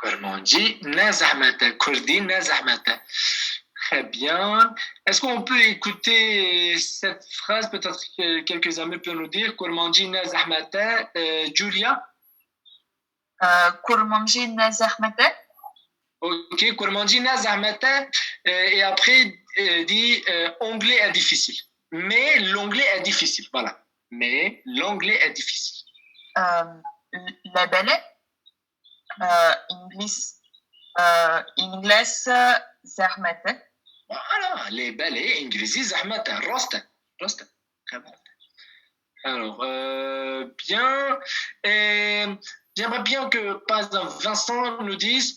Kurmanji ne zahmata. Kurdi ne zahmata. Très bien. Est-ce qu'on peut écouter cette phrase? Peut-être que quelques amis peuvent nous dire. Kurmanji ne zahmata. Julia? Kurmanji ne zahmata. Ok. Kurmanji ne zahmata. Et après, dit anglais est difficile. Mais l'anglais est difficile. Voilà. Mais l'anglais est difficile. La belle English zahmata. Voilà, les balais ingrésis zahmata. Rosta. Alors, bien. J'aimerais bien que, par exemple, Vincent nous dise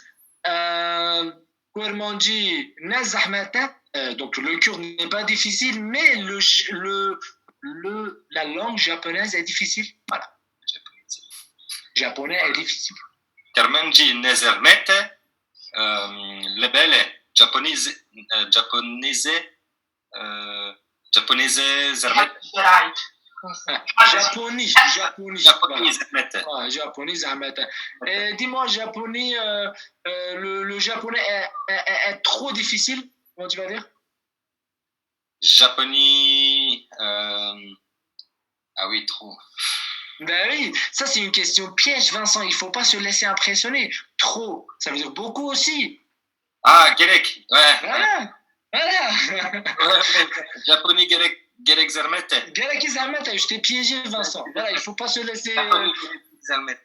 Kurmanji na zahmata. Donc, le kurde n'est pas difficile, mais la langue japonaise est difficile. Voilà. Japonais est difficile. Kurmanji ne zahmata. Le balais japonais zahmata. Japonais zahmata. Dis-moi, japonais, le japonais est trop difficile. Comment tu vas dire? Japonais. Ah oui, trop. Ben oui, ça c'est une question piège, Vincent. Il ne faut pas se laisser impressionner. trop, ça veut dire beaucoup aussi. Ah, gerek. Ouais. Voilà. Japonais gerek zermete. Gerek izahmet, je t'ai piégé, Vincent. Voilà, il ne faut pas se laisser. Japonais gerek zermete.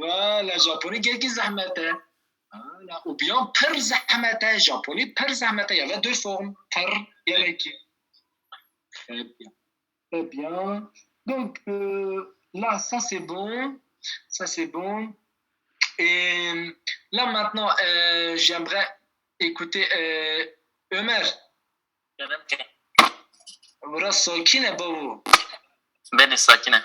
Voilà, japonais gerek izahmet. Voilà. Ou bien per zahmet, japonais per zahmet. Il y avait deux formes. Per gerek. Très bien. Très bien. Donc, là, ça c'est bon. Ça c'est bon. Et là maintenant, j'aimerais écouter Ömer. Kerem ki. Burası sakin baba. Beni sakine.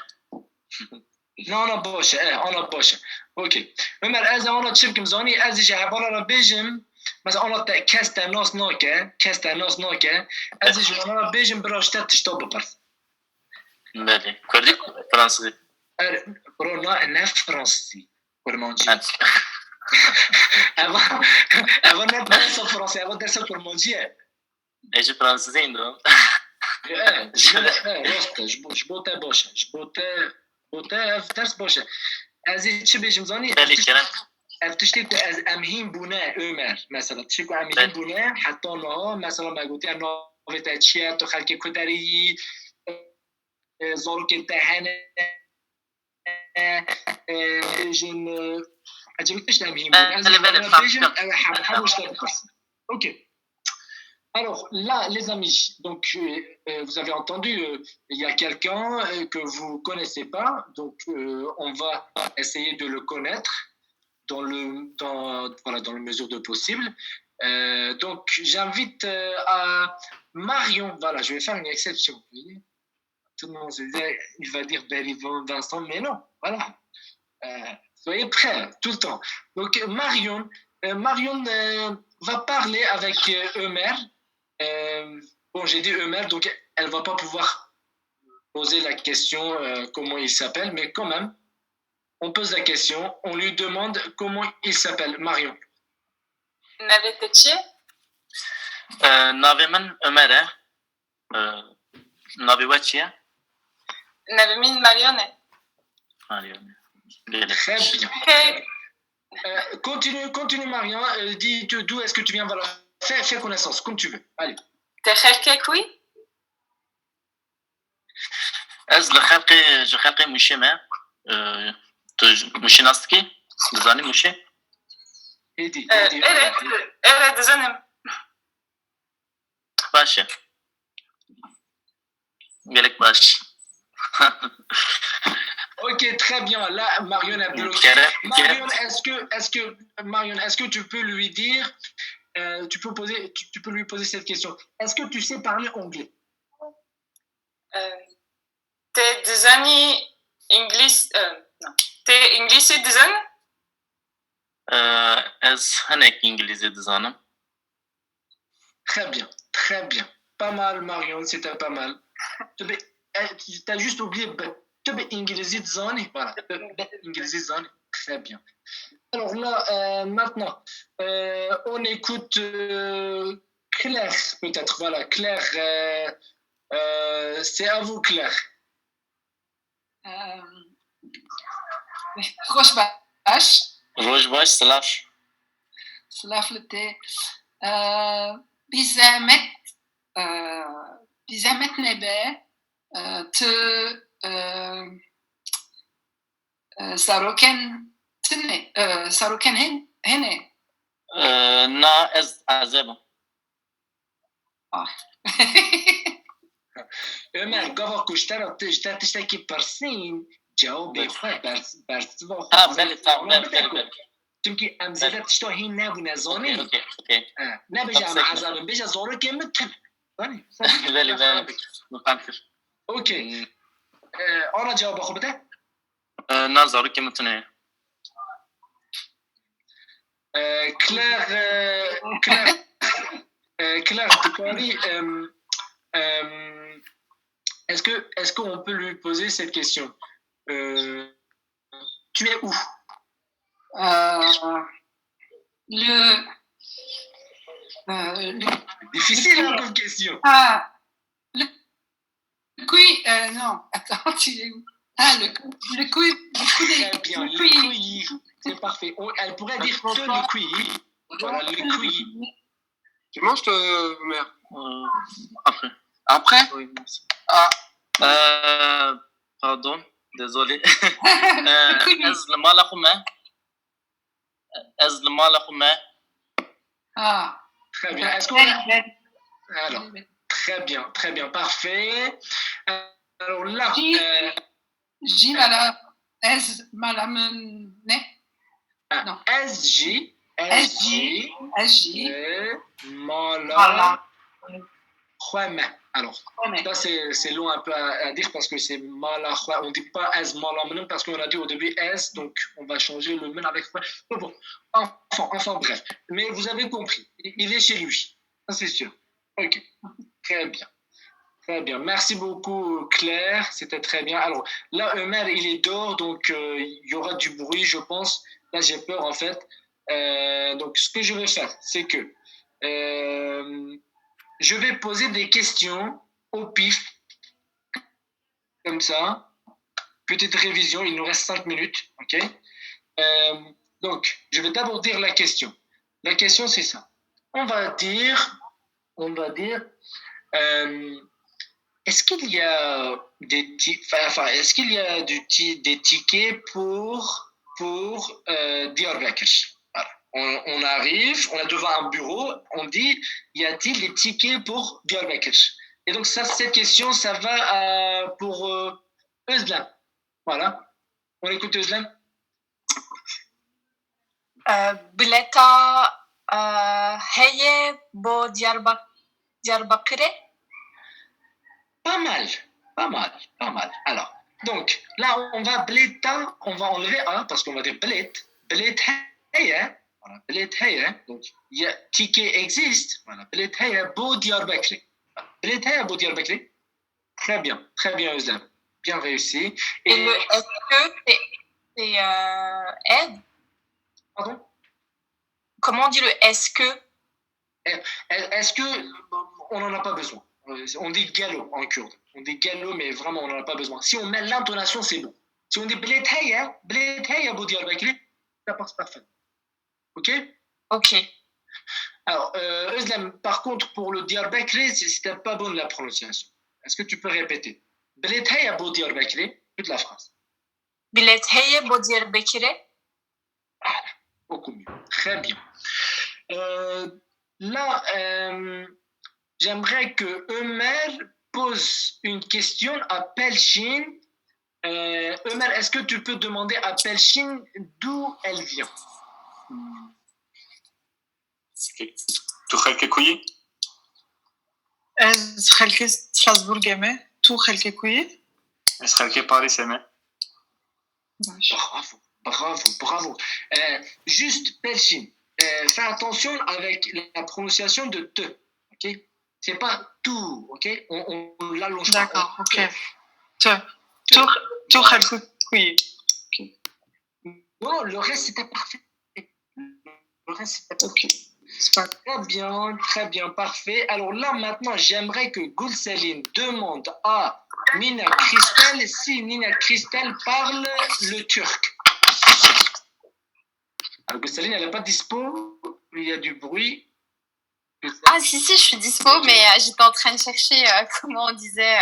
نه باشه انا باشه اوکی عمر از انا چیم که زانی از جعبالا را بجم مثلا انا کس ناس ناکه از جعبالا را بجم براشته تشتا بپرس Beni. Kurdik Fransız. برو نه فرانسی کرمانجی Evet. اول نه درس فرانسی اول درس کرمانجیه Ece Fransız değildi o. راسته جبوته باشه جبوته درس باشه از چی بجم زانی Beli Kerem. افتشتی که از امهین بونه عمر مثلا تشتی که امهین بونه حتی نه مثلا مگوتی ناویت چیه تو خلک کدری زارو که دهنه جن عجبت تشتی امهین بونه از بجم او حبوش تبقص اوكي. Alors là, les amis, donc vous avez entendu, il y a quelqu'un que vous connaissez pas, donc on va essayer de le connaître dans la mesure de possible. Donc j'invite à Marion, voilà, je vais faire une exception. Vous voyez, tout le monde se disait, il va dire Vincent, mais non, voilà. Soyez prêts tout le temps. Donc Marion va parler avec Ömer. Bon, j'ai dit Ömer, donc elle va pas pouvoir poser la question comment il s'appelle, mais quand même, on pose la question, on lui demande comment il s'appelle. Marion. Naveteci. Navimin Ömer'e. Navi Vachiye. Navimin Marione. Marione. Beli. Très bien. Okay. Continue Marion, dis d'où est-ce que tu viens, voilà. Fais connaissance, comme tu veux. Allez. Tehelkekwi. Ez لخلقي مشي ما. مشي ناستكي. زاني مشي. Edi. Evet canım. Başı. Gerek baş. Ok, très bien. Là, Marion a bloqué. Marion, est-ce que tu peux lui dire, tu peux lui poser cette question. Est-ce que tu sais parler anglais? Te dizani İngiliz. Te İngilizce dizan? Ez hanek İngilizce dizanım. Très bien, très bien. Pas mal, Marion, c'était pas mal. Tu as juste oublié İngilizce dizani. Voilà, İngilizce dizani. Très bien. Alors là, maintenant, on écoute Claire, peut-être. Voilà, Claire, c'est à vous, Claire. Hoşbaş. Rojbaş Slav. Slavlı'da. Bir zahmet ne be? Saroken hene. Na ez azebim. Ömer, gava kuşlar tişteki persin cevabı bersiva. Ha, beli tamam, beli. Çünkü emzide tişta hin ne bu ne zani. Okey. Ne bejam azabın beja zoru kemet tem. Zani. Beli. Mutantır. Okey. Ona cevabı khubete. Na zarı ki mutune. Claire, Tukari, est-ce qu'on peut lui poser cette question? Tu es où? Difficile comme question. Oui, non, attends, tu es où? Ah, le coup Très bien, le couillis. C'est parfait. Elle pourrait dire te le couillis. Voilà, le couillis. Tu manges, mère? Après. Après? Oui, merci. Ah. Pardon, désolé. couillis. Ez l'malakhouma. Ah. Très bien. Est-ce qu'on a... Alors, très bien, parfait. Alors là, J malamene. Non. SJ, Voilà. Alors, ça c'est long un peu à dire parce que c'est malachwa. On ne dit pas as malamene parce qu'on a dit au début as, donc on va changer le men avec. Bon, enfin bref. Mais vous avez compris, il est chez lui, ça c'est sûr. Ok, très bien. Très bien. Merci beaucoup, Claire. C'était très bien. Alors, là, Ömer, il est dehors, donc il y aura du bruit, je pense. Là, j'ai peur, en fait. Donc, ce que je vais faire, c'est que je vais poser des questions au pif, comme ça. Petite révision, il nous reste 5 minutes, OK? Donc, je vais d'abord dire la question. La question, c'est ça. On va dire, est-ce qu'il y a des tickets pour Diyarbakır? Voilà. On arrive, on est devant un bureau, on dit, y a-t-il des tickets pour Diyarbakır? Et donc cette question, ça va pour Özlem. Voilà. On écoute Özlem. Bileta heye bo Diyarbakır'e. Pas mal. Alors, donc, là, on va enlever un, parce qu'on va dire blet heye. Voilà, blet heye. Donc, ticket existe. Voilà, blet heye bo Diyarbakır. Blet heye bo Diyarbakır. Très bien, Özlem. Bien réussi. Et le est-ce que c'est aide? Pardon? Comment on dit le est-ce que? Est-ce que on n'en a pas besoin? On dit gallo en kurde. On dit gallo, mais vraiment, on n'en a pas besoin. Si on met l'intonation, c'est bon. Si on dit bletaya bo Diyarbakır, ça passe parfait. OK? OK. Alors, Özlem, par contre, pour le Diyarbakır, c'était pas bon la prononciation. Est-ce que tu peux répéter? Bletaya bo Diyarbakır, toute la phrase. Biletheye bo Diyarbakır'e. Voilà, beaucoup mieux. Très bien. Là, j'aimerais que Ömer pose une question à Pelchin. Ömer, est-ce que tu peux demander à Pelchin d'où elle vient? Tu خلك كوي؟ از خلك ستراسبورغ مه تو خلك كوي از خلك باريس مه؟ Bravo. Juste Pelchin, fais attention avec la prononciation de te. OK? C'est pas tout, OK? On l'allonge pas. D'accord, OK. تو خلك كوي. Non, le reste c'était parfait. OK. Très bien, parfait. Alors là, maintenant, j'aimerais que Gülselin demande à Nina Christelle si Nina Christelle parle le turc. Alors, Gülselin, elle n'est pas dispo. Il y a du bruit. Ah si, je suis dispo, mais j'étais en train de chercher comment on disait.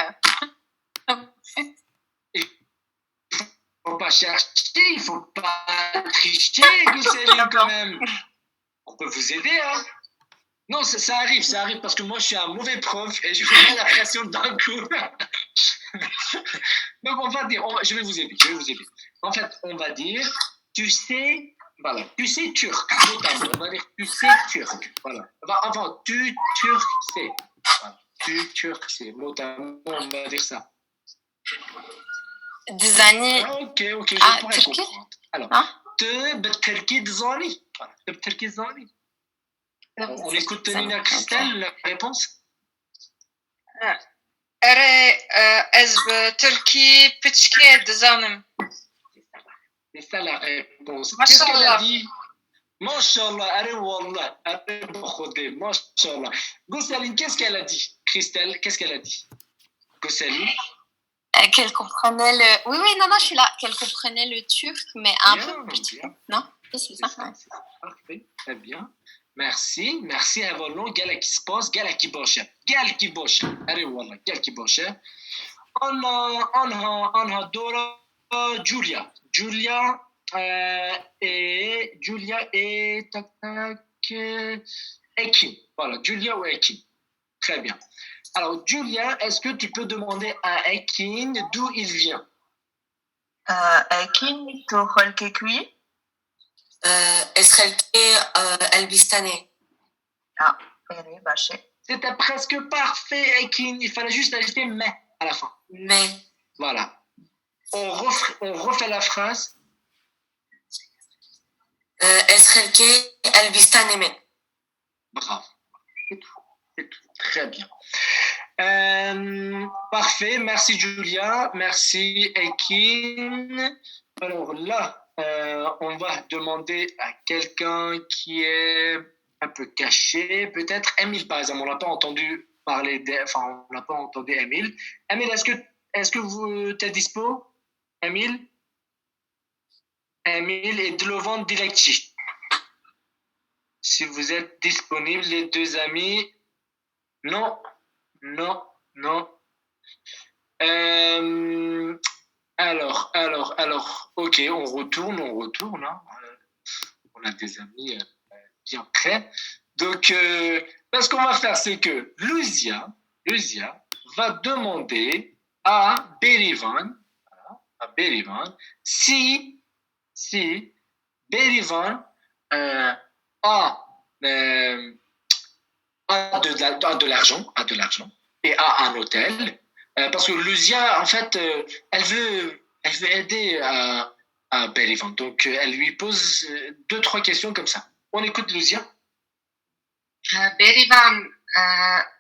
Il ne faut pas chercher, il ne faut pas tricher, Gülselin, quand même. On peut vous aider, hein? Non, ça arrive, parce que moi, je suis un mauvais prof et je vous mets la pression d'un coup. Donc, on va dire, je vais vous aider. En fait, on va dire, tu sais turc, notamment. On va dire, tu sais turc. Voilà. Enfin, tu turc sais. Voilà. Tu turc sais. Notamment, on va dire ça. Dizani. Ok, je pourrais Turquie? comprendre. Alors, te بتركيز زاني. Voilà, te بتركيز زاني. On écoute Nina Christelle, la réponse. Ez Turki Pichke Dzanım. C'est ça la réponse. Qu'est-ce qu'elle a dit? Mashallah, arrête wallah, arrête bokhodé, mashallah. Gülselin, qu'est-ce qu'elle a dit? Christelle, qu'est-ce qu'elle a dit? Gülselin? Qu'elle comprenait le... Oui, oui, non, je suis là. Qu'elle comprenait le turc, mais un Bien, peu, je bien. dirais. Non? C'est C'est ça, ça, ouais. c'est ça. Parfait, très bien. Merci, merci Avalon. Gala qui se passe, Gala qui bosse. Gala qui bosse. Allez, voilà, Gala qui bosse. On a Dora, Julia. Julia et tac tac Ekin. Voilà, Julia ou Ekin. Très bien. Alors, Julia, est-ce que tu peux demander à Ekin d'où il vient? أكيد تدخل كيكوي اسخلكي البستاني. يعني باشا C'était presque parfait, Ekin. Il fallait juste ajouter mais à la fin. mais Voilà. On refait la phrase. اسخلكي البستاني من. Bravo. C'est tout. C'est tout. Très bien. Parfait. Merci, Julia. Merci, Ekin. Alors là, on va demander à quelqu'un qui est un peu caché, peut-être. Émile, par exemple, on n'a pas entendu parler enfin, on n'a pas entendu Émile. Émile, est-ce que vous êtes dispo? Émile? Émile et Dlovan Dilekti. Si vous êtes disponibles, les deux amis. Non, non, non. Alors, ok, on retourne. Hein. On a des amis bien prêts. Donc, ce qu'on va faire, c'est que Luzia va demander à Berivan, si Berivan a de l'argent et a un hôtel. Parce que Luzia, en fait, elle veut aider à Berivan. Donc, elle lui pose 2-3 questions comme ça. On écoute Luzia. Berivan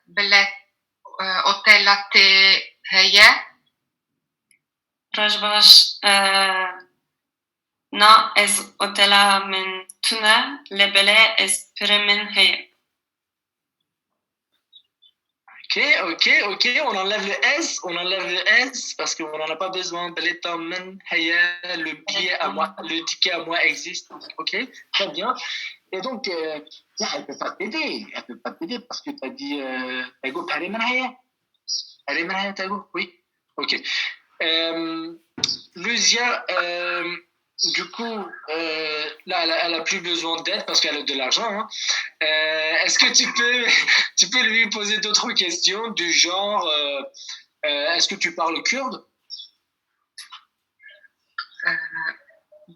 bilet otelati هي Rajbash na ez otela min tuna lebele ez primin heye. Ok, on enlève le S parce qu'on n'en a pas besoin. Le billet à moi, le ticket à moi existe. Ok, très bien. Et donc, elle ne peut pas t'aider. Parce que tu as dit Tago, Tago. Oui, ok. Luzia, du coup, là, elle a plus besoin d'aide parce qu'elle a de l'argent. Hein. Est-ce que tu peux lui poser d'autres questions du genre, est-ce que tu parles kurde?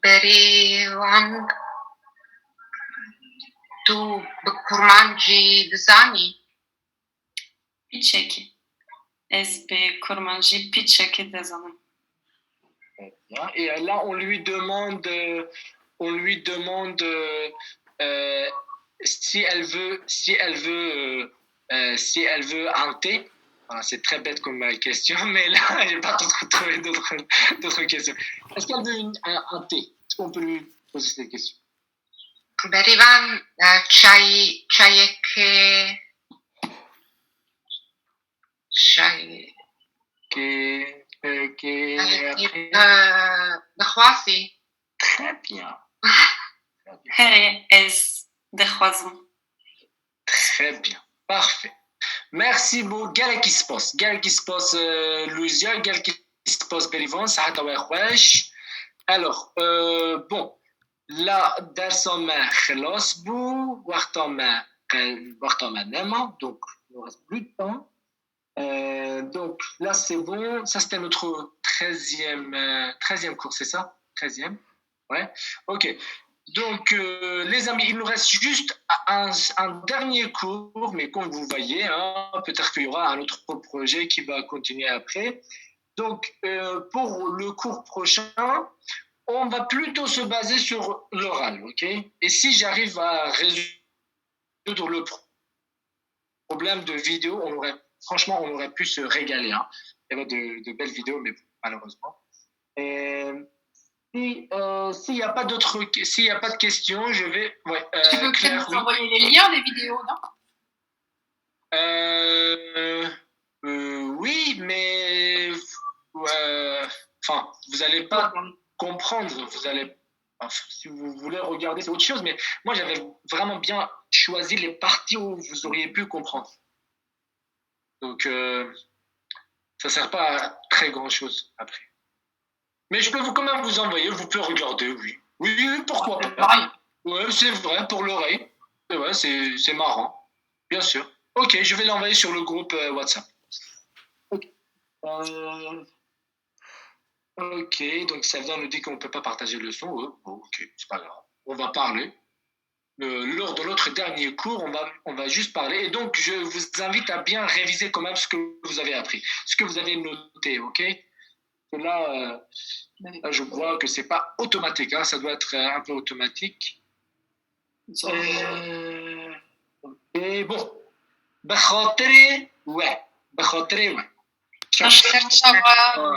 Berivan tu kurmanji dzani. Picheki. Ez be kurmanji picheki dezaman. Et là, on lui demande si elle veut un thé. Voilà, c'est très bête comme question, mais là, je n'ai pas trouvé d'autres questions. Est-ce qu'elle veut un thé? Est-ce qu'on peut lui poser cette question? Berivan çayeke بخواسي. Très bien. Here ez dexwazim. Très bien. Parfait. Merci beaucoup. Quel qui se passe, Luzia, quel qui se passe, Berivan, ça a été. Alors, bon, là, درس ما خلاص بو وقت ما نما, donc il ne reste plus de temps. Donc là, c'est bon. Ça, c'était notre 13e cours, c'est ça? 13e? Ouais. Ok. Donc, les amis, il nous reste juste un dernier cours, mais comme vous voyez, hein, peut-être qu'il y aura un autre projet qui va continuer après. Donc, pour le cours prochain, on va plutôt se baser sur l'oral, ok? Et si j'arrive à résoudre le problème de vidéo, franchement, on aurait pu se régaler. Hein. Il y avait de belles vidéos, mais malheureusement. S'il n'y a pas de questions, je vais. Ouais, tu peux Claire, peut-être nous envoyer les liens des vidéos, non? Oui, mais enfin, vous n'allez pas comprendre, vous allez, enfin, si vous voulez regarder, c'est autre chose, mais moi, j'avais vraiment bien choisi les parties où vous auriez pu comprendre. Donc, ça ne sert pas à très grand-chose après. Mais je peux quand même vous envoyer, vous pouvez regarder, oui. Oui, pourquoi pas. Ouais, c'est vrai, pour l'oreille. C'est vrai, c'est marrant. Bien sûr. Ok, je vais l'envoyer sur le groupe WhatsApp. Ok. Ok, donc Salvador nous dit qu'on ne peut pas partager le son. Bon, ok, c'est pas grave. On va parler. Lors de notre dernier cours, on va juste parler. Et donc, je vous invite à bien réviser quand même ce que vous avez appris, ce que vous avez noté, ok? Là, je vois que c'est pas automatique, hein, ça doit être un peu automatique. Et bon, بخاطر ouais. Je cherche à voir.